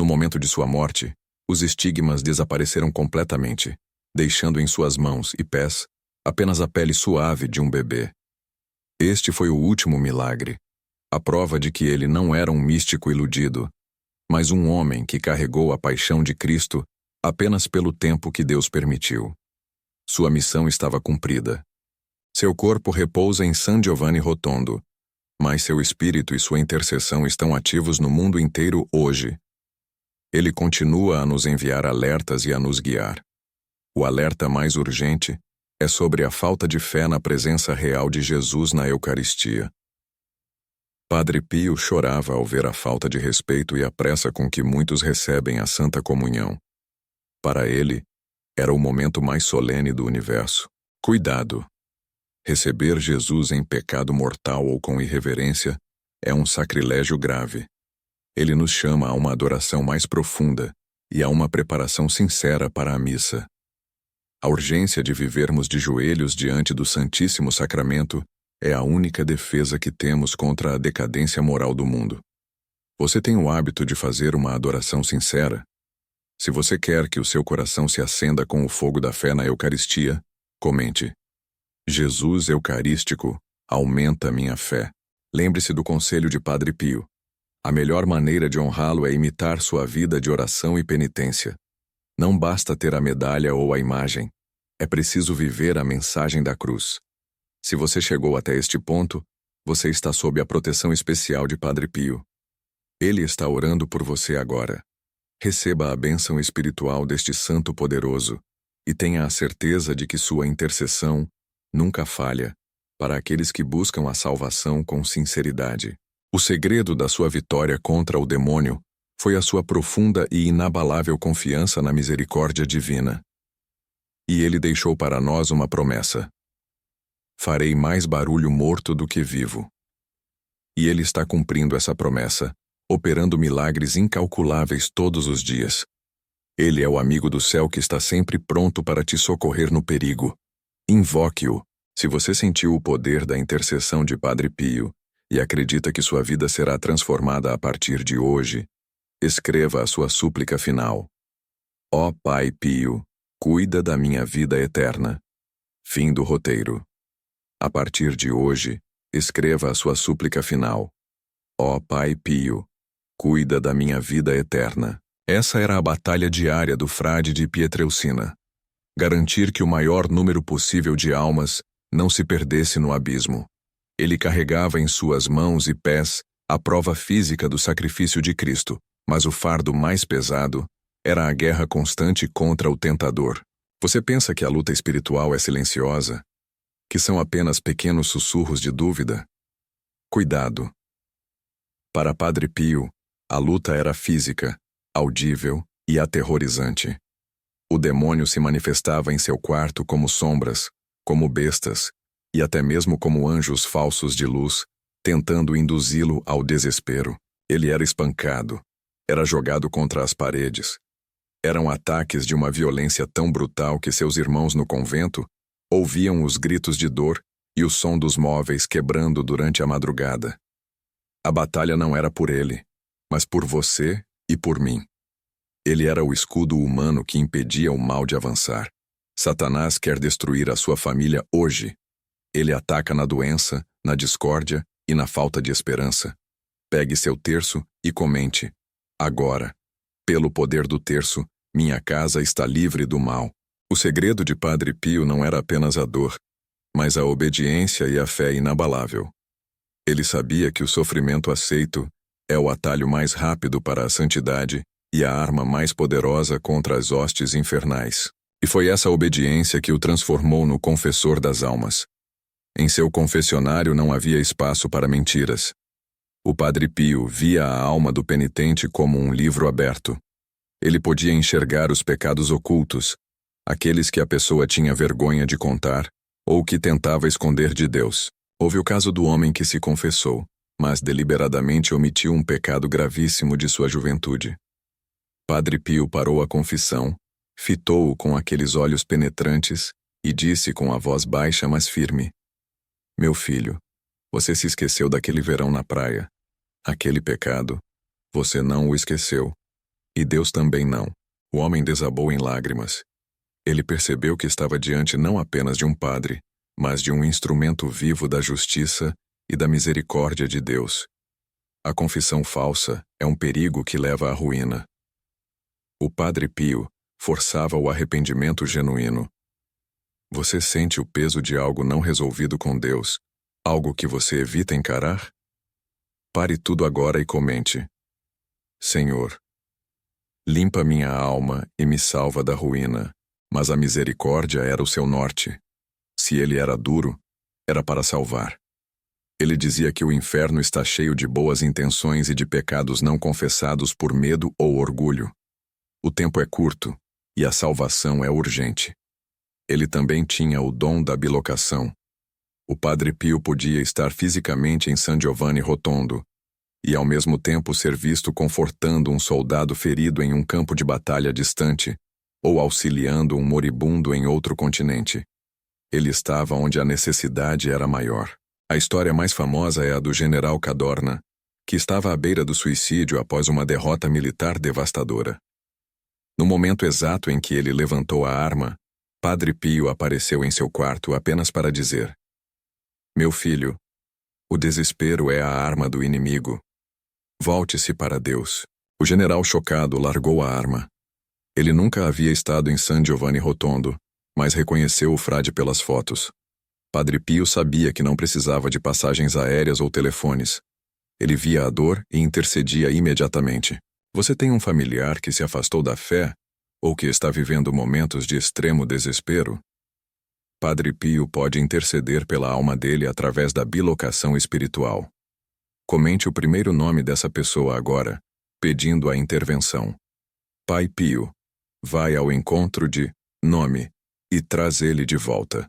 No momento de sua morte, os estigmas desapareceram completamente, deixando em suas mãos e pés apenas a pele suave de um bebê. Este foi o último milagre, a prova de que ele não era um místico iludido, mas um homem que carregou a paixão de Cristo apenas pelo tempo que Deus permitiu. Sua missão estava cumprida. Seu corpo repousa em San Giovanni Rotondo, mas seu espírito e sua intercessão estão ativos no mundo inteiro hoje. Ele continua a nos enviar alertas e a nos guiar. O alerta mais urgente é sobre a falta de fé na presença real de Jesus na Eucaristia. Padre Pio chorava ao ver a falta de respeito e a pressa com que muitos recebem a Santa Comunhão. Para ele, era o momento mais solene do universo. Cuidado! Receber Jesus em pecado mortal ou com irreverência é um sacrilégio grave. Ele nos chama a uma adoração mais profunda e a uma preparação sincera para a missa. A urgência de vivermos de joelhos diante do Santíssimo Sacramento é a única defesa que temos contra a decadência moral do mundo. Você tem o hábito de fazer uma adoração sincera? Se você quer que o seu coração se acenda com o fogo da fé na Eucaristia, comente: Jesus Eucarístico, aumenta minha fé. Lembre-se do conselho de Padre Pio. A melhor maneira de honrá-lo é imitar sua vida de oração e penitência. Não basta ter a medalha ou a imagem. É preciso viver a mensagem da cruz. Se você chegou até este ponto, você está sob a proteção especial de Padre Pio. Ele está orando por você agora. Receba a bênção espiritual deste santo poderoso e tenha a certeza de que sua intercessão nunca falha para aqueles que buscam a salvação com sinceridade. O segredo da sua vitória contra o demônio foi a sua profunda e inabalável confiança na misericórdia divina. E ele deixou para nós uma promessa: farei mais barulho morto do que vivo. E ele está cumprindo essa promessa, operando milagres incalculáveis todos os dias. Ele é o amigo do céu que está sempre pronto para te socorrer no perigo. Invoque-o. Se você sentiu o poder da intercessão de Padre Pio e acredita que sua vida será transformada a partir de hoje, escreva a sua súplica final. Ó Pai Pio, cuida da minha vida eterna. Fim do roteiro. A partir de hoje, escreva a sua súplica final. Ó Pai Pio, Cuida da minha vida eterna. Essa era a batalha diária do frade de Pietrelcina. Garantir que o maior número possível de almas não se perdesse no abismo. Ele carregava em suas mãos e pés a prova física do sacrifício de Cristo, mas o fardo mais pesado era a guerra constante contra o tentador. Você pensa que a luta espiritual é silenciosa? Que são apenas pequenos sussurros de dúvida? Cuidado! Para Padre Pio, a luta era física, audível e aterrorizante. O demônio se manifestava em seu quarto como sombras, como bestas, e até mesmo como anjos falsos de luz, tentando induzi-lo ao desespero. Ele era espancado, era jogado contra as paredes. Eram ataques de uma violência tão brutal que seus irmãos no convento ouviam os gritos de dor e o som dos móveis quebrando durante a madrugada. A batalha não era por ele, mas por você e por mim. Ele era o escudo humano que impedia o mal de avançar. Satanás quer destruir a sua família hoje. Ele ataca na doença, na discórdia e na falta de esperança. Pegue seu terço e comente: agora, pelo poder do terço, minha casa está livre do mal. O segredo de Padre Pio não era apenas a dor, mas a obediência e a fé inabalável. Ele sabia que o sofrimento aceito é o atalho mais rápido para a santidade e a arma mais poderosa contra as hostes infernais. E foi essa obediência que o transformou no confessor das almas. Em seu confessionário não havia espaço para mentiras. O Padre Pio via a alma do penitente como um livro aberto. Ele podia enxergar os pecados ocultos, aqueles que a pessoa tinha vergonha de contar ou que tentava esconder de Deus. Houve o caso do homem que se confessou, mas deliberadamente omitiu um pecado gravíssimo de sua juventude. Padre Pio parou a confissão, fitou-o com aqueles olhos penetrantes e disse com a voz baixa mas firme: meu filho, você se esqueceu daquele verão na praia. Aquele pecado, você não o esqueceu. E Deus também não. O homem desabou em lágrimas. Ele percebeu que estava diante não apenas de um padre, mas de um instrumento vivo da justiça e da misericórdia de Deus. A confissão falsa é um perigo que leva à ruína. O Padre Pio forçava o arrependimento genuíno. Você sente o peso de algo não resolvido com Deus, algo que você evita encarar? Pare tudo agora e comente: Senhor, limpa minha alma e me salva da ruína. Mas a misericórdia era o seu norte. Se ele era duro, era para salvar. Ele dizia que o inferno está cheio de boas intenções e de pecados não confessados por medo ou orgulho. O tempo é curto e a salvação é urgente. Ele também tinha o dom da bilocação. O Padre Pio podia estar fisicamente em San Giovanni Rotondo e ao mesmo tempo ser visto confortando um soldado ferido em um campo de batalha distante ou auxiliando um moribundo em outro continente. Ele estava onde a necessidade era maior. A história mais famosa é a do general Cadorna, que estava à beira do suicídio após uma derrota militar devastadora. No momento exato em que ele levantou a arma, Padre Pio apareceu em seu quarto apenas para dizer: meu filho, o desespero é a arma do inimigo. Volte-se para Deus. O general chocado largou a arma. Ele nunca havia estado em San Giovanni Rotondo, mas reconheceu o frade pelas fotos. Padre Pio sabia que não precisava de passagens aéreas ou telefones. Ele via a dor e intercedia imediatamente. Você tem um familiar que se afastou da fé ou que está vivendo momentos de extremo desespero? Padre Pio pode interceder pela alma dele através da bilocação espiritual. Comente o primeiro nome dessa pessoa agora, pedindo a intervenção. Pai Pio, vai ao encontro de nome e traz ele de volta.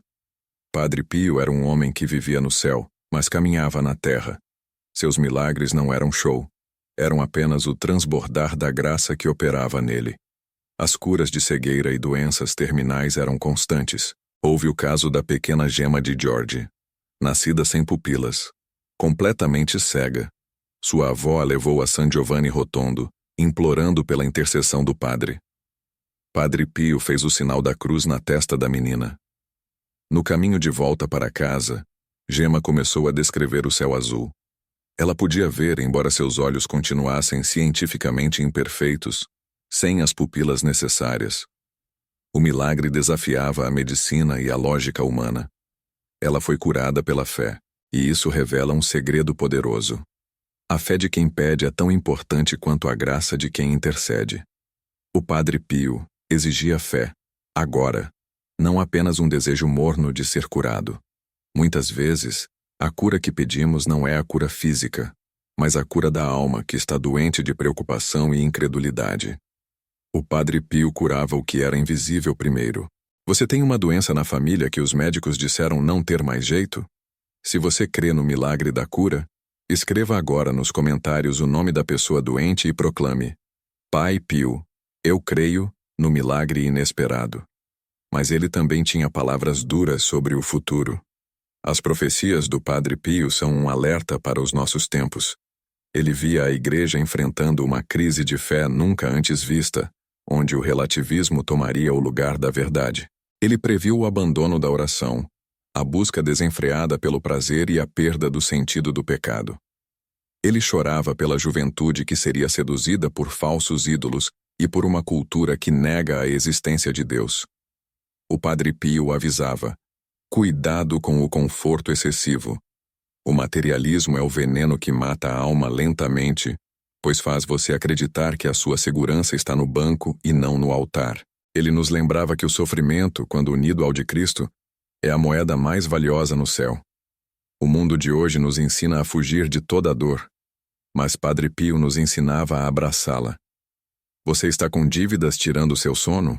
Padre Pio era um homem que vivia no céu, mas caminhava na terra. Seus milagres não eram show, eram apenas o transbordar da graça que operava nele. As curas de cegueira e doenças terminais eram constantes. Houve o caso da pequena Gemma de George, nascida sem pupilas, completamente cega. Sua avó a levou a San Giovanni Rotondo, implorando pela intercessão do padre. Padre Pio fez o sinal da cruz na testa da menina. No caminho de volta para casa, Gemma começou a descrever o céu azul. Ela podia ver, embora seus olhos continuassem cientificamente imperfeitos, sem as pupilas necessárias. O milagre desafiava a medicina e a lógica humana. Ela foi curada pela fé, e isso revela um segredo poderoso. A fé de quem pede é tão importante quanto a graça de quem intercede. O Padre Pio exigia fé, agora, não apenas um desejo morno de ser curado. Muitas vezes, a cura que pedimos não é a cura física, mas a cura da alma que está doente de preocupação e incredulidade. O Padre Pio curava o que era invisível primeiro. Você tem uma doença na família que os médicos disseram não ter mais jeito? Se você crê no milagre da cura, escreva agora nos comentários o nome da pessoa doente e proclame: Pai Pio, eu creio no milagre inesperado. Mas ele também tinha palavras duras sobre o futuro. As profecias do Padre Pio são um alerta para os nossos tempos. Ele via a Igreja enfrentando uma crise de fé nunca antes vista, onde o relativismo tomaria o lugar da verdade. Ele previu o abandono da oração, a busca desenfreada pelo prazer e a perda do sentido do pecado. Ele chorava pela juventude que seria seduzida por falsos ídolos e por uma cultura que nega a existência de Deus. O Padre Pio avisava: cuidado com o conforto excessivo. O materialismo é o veneno que mata a alma lentamente, pois faz você acreditar que a sua segurança está no banco e não no altar. Ele nos lembrava que o sofrimento, quando unido ao de Cristo, é a moeda mais valiosa no céu. O mundo de hoje nos ensina a fugir de toda a dor, mas Padre Pio nos ensinava a abraçá-la. Você está com dívidas tirando seu sono?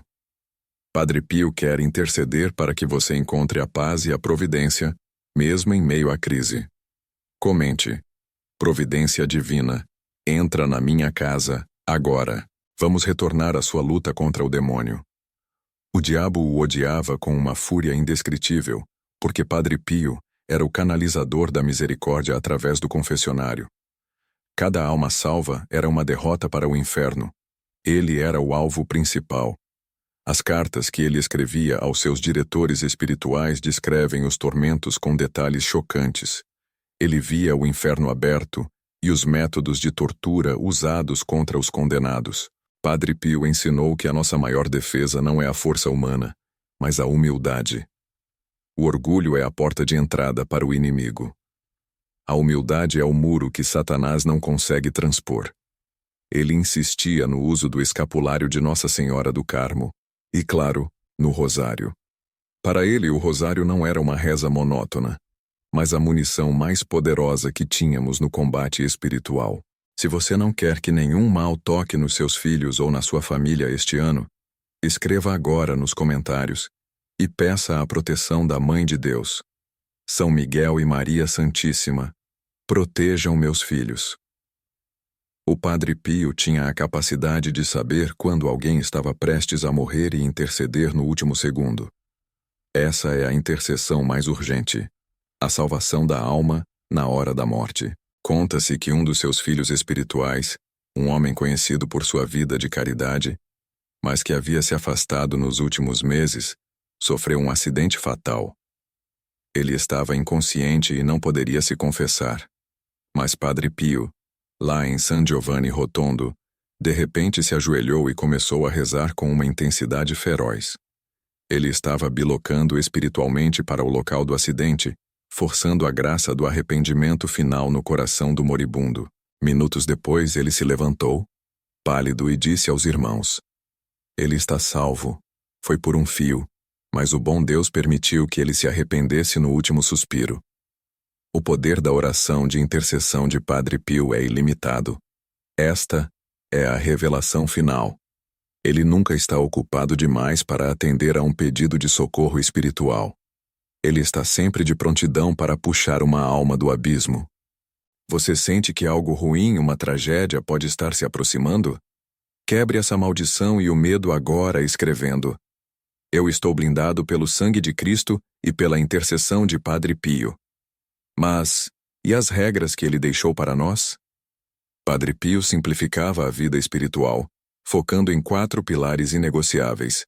Padre Pio quer interceder para que você encontre a paz e a providência, mesmo em meio à crise. Comente: Providência divina, entra na minha casa, agora. Vamos retornar à sua luta contra o demônio. O diabo o odiava com uma fúria indescritível, porque Padre Pio era o canalizador da misericórdia através do confessionário. Cada alma salva era uma derrota para o inferno. Ele era o alvo principal. As cartas que ele escrevia aos seus diretores espirituais descrevem os tormentos com detalhes chocantes. Ele via o inferno aberto e os métodos de tortura usados contra os condenados. Padre Pio ensinou que a nossa maior defesa não é a força humana, mas a humildade. O orgulho é a porta de entrada para o inimigo. A humildade é o muro que Satanás não consegue transpor. Ele insistia no uso do escapulário de Nossa Senhora do Carmo e, claro, no rosário. Para ele, o rosário não era uma reza monótona, mas a munição mais poderosa que tínhamos no combate espiritual. Se você não quer que nenhum mal toque nos seus filhos ou na sua família este ano, escreva agora nos comentários e peça a proteção da Mãe de Deus. São Miguel e Maria Santíssima, protejam meus filhos. O Padre Pio tinha a capacidade de saber quando alguém estava prestes a morrer e interceder no último segundo. Essa é a intercessão mais urgente, a salvação da alma na hora da morte. Conta-se que um dos seus filhos espirituais, um homem conhecido por sua vida de caridade, mas que havia se afastado nos últimos meses, sofreu um acidente fatal. Ele estava inconsciente e não poderia se confessar. Mas Padre Pio, lá em San Giovanni Rotondo, de repente se ajoelhou e começou a rezar com uma intensidade feroz. Ele estava bilocando espiritualmente para o local do acidente, forçando a graça do arrependimento final no coração do moribundo. Minutos depois ele se levantou, pálido, e disse aos irmãos: Ele está salvo. Foi por um fio, mas o bom Deus permitiu que ele se arrependesse no último suspiro. O poder da oração de intercessão de Padre Pio é ilimitado. Esta é a revelação final. Ele nunca está ocupado demais para atender a um pedido de socorro espiritual. Ele está sempre de prontidão para puxar uma alma do abismo. Você sente que algo ruim, uma tragédia, pode estar se aproximando? Quebre essa maldição e o medo agora escrevendo: Eu estou blindado pelo sangue de Cristo e pela intercessão de Padre Pio. Mas, e as regras que ele deixou para nós? Padre Pio simplificava a vida espiritual, focando em 4 pilares inegociáveis.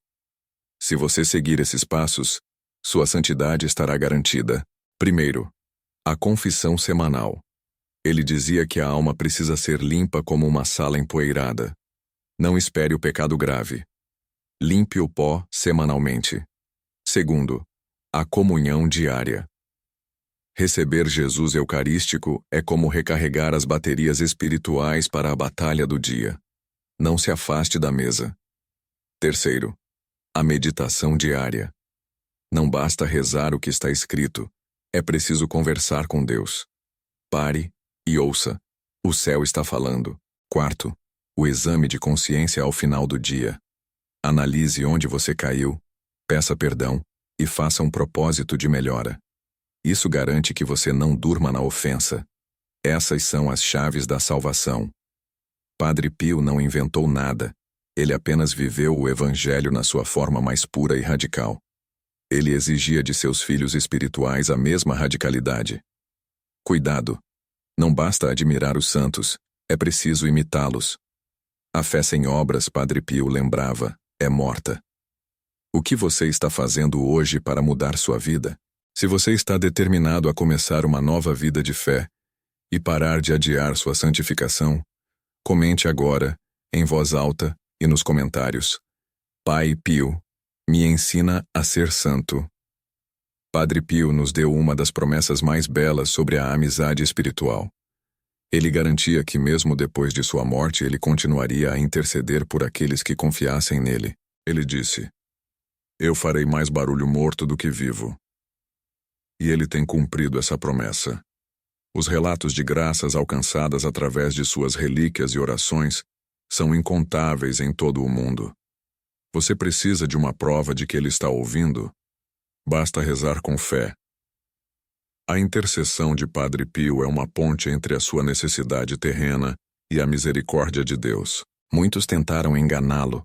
Se você seguir esses passos, sua santidade estará garantida. Primeiro, a confissão semanal. Ele dizia que a alma precisa ser limpa como uma sala empoeirada. Não espere o pecado grave. Limpe o pó semanalmente. Segundo, a comunhão diária. Receber Jesus Eucarístico é como recarregar as baterias espirituais para a batalha do dia. Não se afaste da mesa. Terceiro, a meditação diária. Não basta rezar o que está escrito, é preciso conversar com Deus. Pare e ouça. O céu está falando. Quarto, o exame de consciência ao final do dia. Analise onde você caiu, peça perdão e faça um propósito de melhora. Isso garante que você não durma na ofensa. Essas são as chaves da salvação. Padre Pio não inventou nada. Ele apenas viveu o Evangelho na sua forma mais pura e radical. Ele exigia de seus filhos espirituais a mesma radicalidade. Cuidado! Não basta admirar os santos, é preciso imitá-los. A fé sem obras, Padre Pio lembrava, é morta. O que você está fazendo hoje para mudar sua vida? Se você está determinado a começar uma nova vida de fé e parar de adiar sua santificação, comente agora, em voz alta e nos comentários. Pai Pio, me ensina a ser santo. Padre Pio nos deu uma das promessas mais belas sobre a amizade espiritual. Ele garantia que mesmo depois de sua morte ele continuaria a interceder por aqueles que confiassem nele. Ele disse: Eu farei mais barulho morto do que vivo. E ele tem cumprido essa promessa. Os relatos de graças alcançadas através de suas relíquias e orações são incontáveis em todo o mundo. Você precisa de uma prova de que ele está ouvindo? Basta rezar com fé. A intercessão de Padre Pio é uma ponte entre a sua necessidade terrena e a misericórdia de Deus. Muitos tentaram enganá-lo,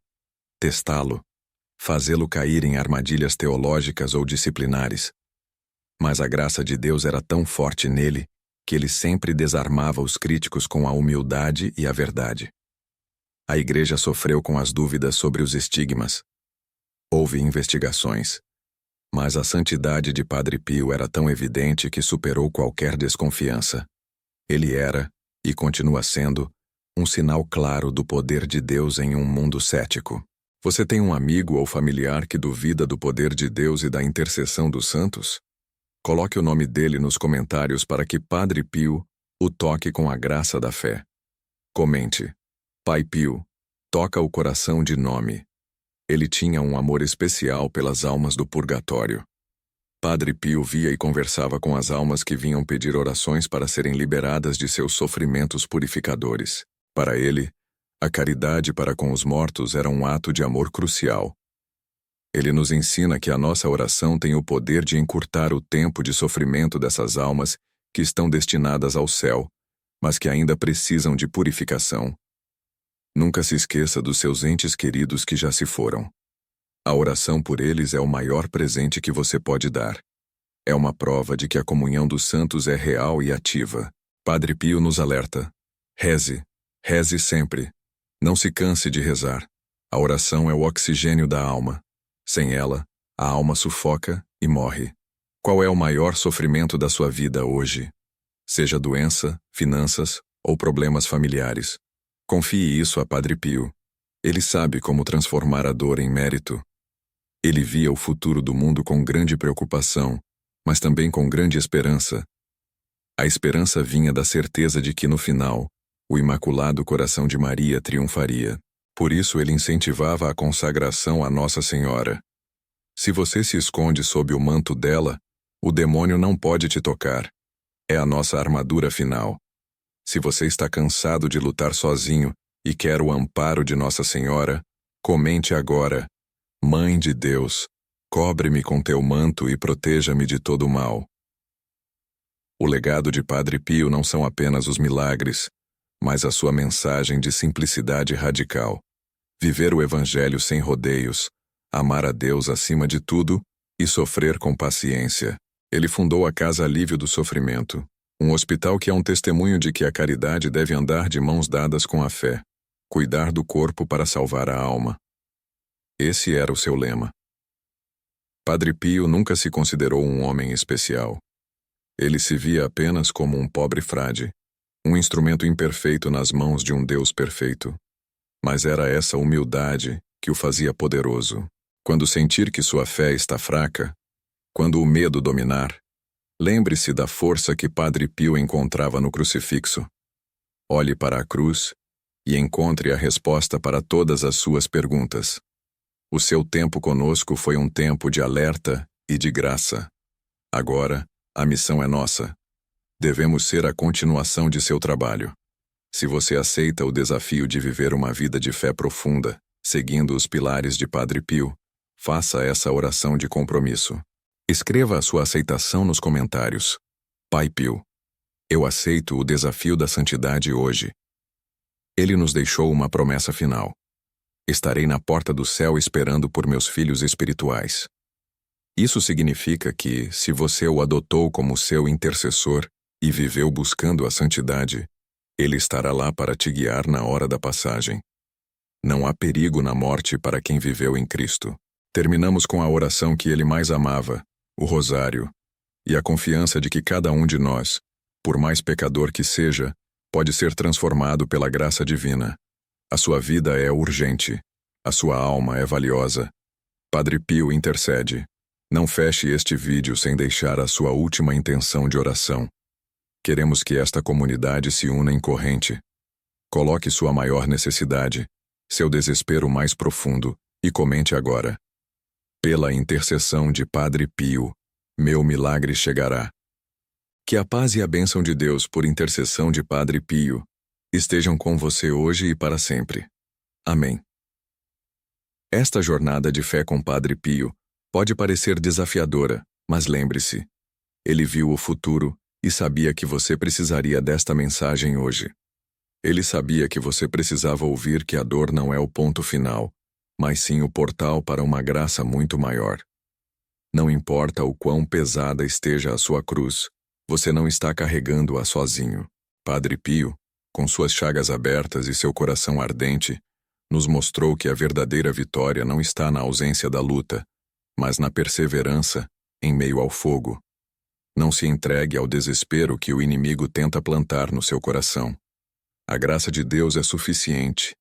testá-lo, fazê-lo cair em armadilhas teológicas ou disciplinares. Mas a graça de Deus era tão forte nele que ele sempre desarmava os críticos com a humildade e a verdade. A Igreja sofreu com as dúvidas sobre os estigmas. Houve investigações. Mas a santidade de Padre Pio era tão evidente que superou qualquer desconfiança. Ele era, e continua sendo, um sinal claro do poder de Deus em um mundo cético. Você tem um amigo ou familiar que duvida do poder de Deus e da intercessão dos santos? Coloque o nome dele nos comentários para que Padre Pio o toque com a graça da fé. Comente: Pai Pio, toca o coração de nome. Ele tinha um amor especial pelas almas do purgatório. Padre Pio via e conversava com as almas que vinham pedir orações para serem liberadas de seus sofrimentos purificadores. Para ele, a caridade para com os mortos era um ato de amor crucial. Ele nos ensina que a nossa oração tem o poder de encurtar o tempo de sofrimento dessas almas que estão destinadas ao céu, mas que ainda precisam de purificação. Nunca se esqueça dos seus entes queridos que já se foram. A oração por eles é o maior presente que você pode dar. É uma prova de que a comunhão dos santos é real e ativa. Padre Pio nos alerta: reze, reze sempre. Não se canse de rezar. A oração é o oxigênio da alma. Sem ela, a alma sufoca e morre. Qual é o maior sofrimento da sua vida hoje? Seja doença, finanças ou problemas familiares. Confie isso a Padre Pio. Ele sabe como transformar a dor em mérito. Ele via o futuro do mundo com grande preocupação, mas também com grande esperança. A esperança vinha da certeza de que, no final, o Imaculado Coração de Maria triunfaria. Por isso ele incentivava a consagração a Nossa Senhora. Se você se esconde sob o manto dela, o demônio não pode te tocar. É a nossa armadura final. Se você está cansado de lutar sozinho e quer o amparo de Nossa Senhora, comente agora: Mãe de Deus, cobre-me com teu manto e proteja-me de todo o mal. O legado de Padre Pio não são apenas os milagres, mas a sua mensagem de simplicidade radical. Viver o Evangelho sem rodeios, amar a Deus acima de tudo e sofrer com paciência. Ele fundou a Casa Alívio do Sofrimento, um hospital que é um testemunho de que a caridade deve andar de mãos dadas com a fé, cuidar do corpo para salvar a alma. Esse era o seu lema. Padre Pio nunca se considerou um homem especial. Ele se via apenas como um pobre frade, Um instrumento imperfeito nas mãos de um Deus perfeito. Mas era essa humildade que o fazia poderoso. Quando sentir que sua fé está fraca, quando o medo dominar, lembre-se da força que Padre Pio encontrava no crucifixo. Olhe para a cruz e encontre a resposta para todas as suas perguntas. O seu tempo conosco foi um tempo de alerta e de graça. Agora, a missão é nossa. Devemos ser a continuação de seu trabalho. Se você aceita o desafio de viver uma vida de fé profunda, seguindo os pilares de Padre Pio, faça essa oração de compromisso. Escreva a sua aceitação nos comentários. Pai Pio, eu aceito o desafio da santidade hoje. Ele nos deixou uma promessa final. Estarei na porta do céu esperando por meus filhos espirituais. Isso significa que, se você o adotou como seu intercessor e viveu buscando a santidade, ele estará lá para te guiar na hora da passagem. Não há perigo na morte para quem viveu em Cristo. Terminamos com a oração que ele mais amava, o rosário, e a confiança de que cada um de nós, por mais pecador que seja, pode ser transformado pela graça divina. A sua vida é urgente. A sua alma é valiosa. Padre Pio intercede. Não feche este vídeo sem deixar a sua última intenção de oração. Queremos que esta comunidade se una em corrente. Coloque sua maior necessidade, seu desespero mais profundo, e comente agora. Pela intercessão de Padre Pio, meu milagre chegará. Que a paz e a bênção de Deus por intercessão de Padre Pio estejam com você hoje e para sempre. Amém. Esta jornada de fé com Padre Pio pode parecer desafiadora, mas lembre-se, ele viu o futuro e sabia que você precisaria desta mensagem hoje. Ele sabia que você precisava ouvir que a dor não é o ponto final, mas sim o portal para uma graça muito maior. Não importa o quão pesada esteja a sua cruz, você não está carregando-a sozinho. Padre Pio, com suas chagas abertas e seu coração ardente, nos mostrou que a verdadeira vitória não está na ausência da luta, mas na perseverança em meio ao fogo. Não se entregue ao desespero que o inimigo tenta plantar no seu coração. A graça de Deus é suficiente,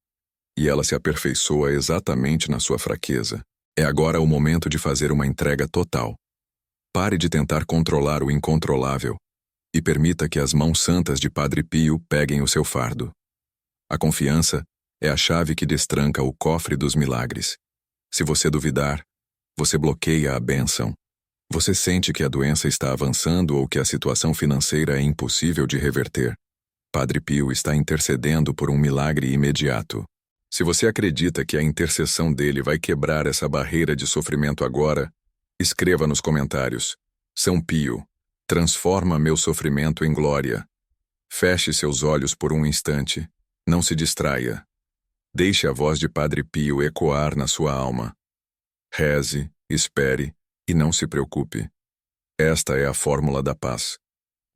e ela se aperfeiçoa exatamente na sua fraqueza. É agora o momento de fazer uma entrega total. Pare de tentar controlar o incontrolável e permita que as mãos santas de Padre Pio peguem o seu fardo. A confiança é a chave que destranca o cofre dos milagres. Se você duvidar, você bloqueia a bênção. Você sente que a doença está avançando ou que a situação financeira é impossível de reverter. Padre Pio está intercedendo por um milagre imediato. Se você acredita que a intercessão dele vai quebrar essa barreira de sofrimento agora, escreva nos comentários: São Pio, transforma meu sofrimento em glória. Feche seus olhos por um instante. Não se distraia. Deixe a voz de Padre Pio ecoar na sua alma. Reze, espere e não se preocupe. Esta é a fórmula da paz.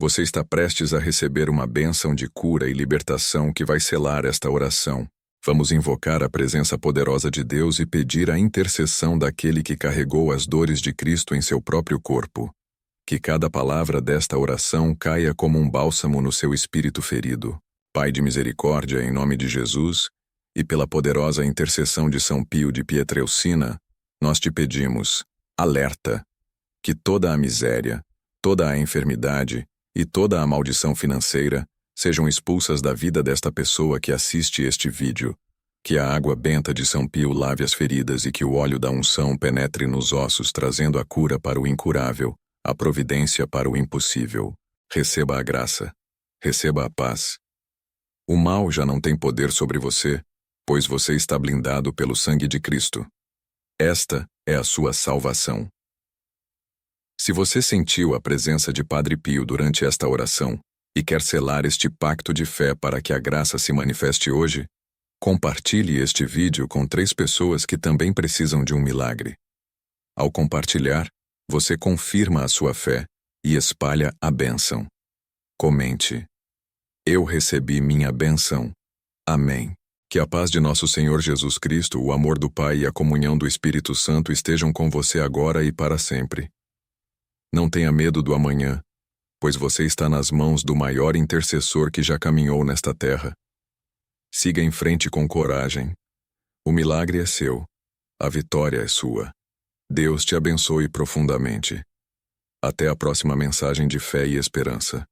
Você está prestes a receber uma bênção de cura e libertação que vai selar esta oração. Vamos invocar a presença poderosa de Deus e pedir a intercessão daquele que carregou as dores de Cristo em seu próprio corpo. Que cada palavra desta oração caia como um bálsamo no seu espírito ferido. Pai de misericórdia, em nome de Jesus, e pela poderosa intercessão de São Pio de Pietrelcina, nós te pedimos, alerta, que toda a miséria, toda a enfermidade e toda a maldição financeira sejam expulsas da vida desta pessoa que assiste este vídeo, que a água benta de São Pio lave as feridas e que o óleo da unção penetre nos ossos trazendo a cura para o incurável, a providência para o impossível. Receba a graça, receba a paz. O mal já não tem poder sobre você, pois você está blindado pelo sangue de Cristo. Esta é a sua salvação. Se você sentiu a presença de Padre Pio durante esta oração e quer selar este pacto de fé para que a graça se manifeste hoje, compartilhe este vídeo com 3 pessoas que também precisam de um milagre. Ao compartilhar, você confirma a sua fé e espalha a bênção. Comente: Eu recebi minha bênção. Amém. Que a paz de nosso Senhor Jesus Cristo, o amor do Pai e a comunhão do Espírito Santo estejam com você agora e para sempre. Não tenha medo do amanhã, pois você está nas mãos do maior intercessor que já caminhou nesta terra. Siga em frente com coragem. O milagre é seu. A vitória é sua. Deus te abençoe profundamente. Até a próxima mensagem de fé e esperança.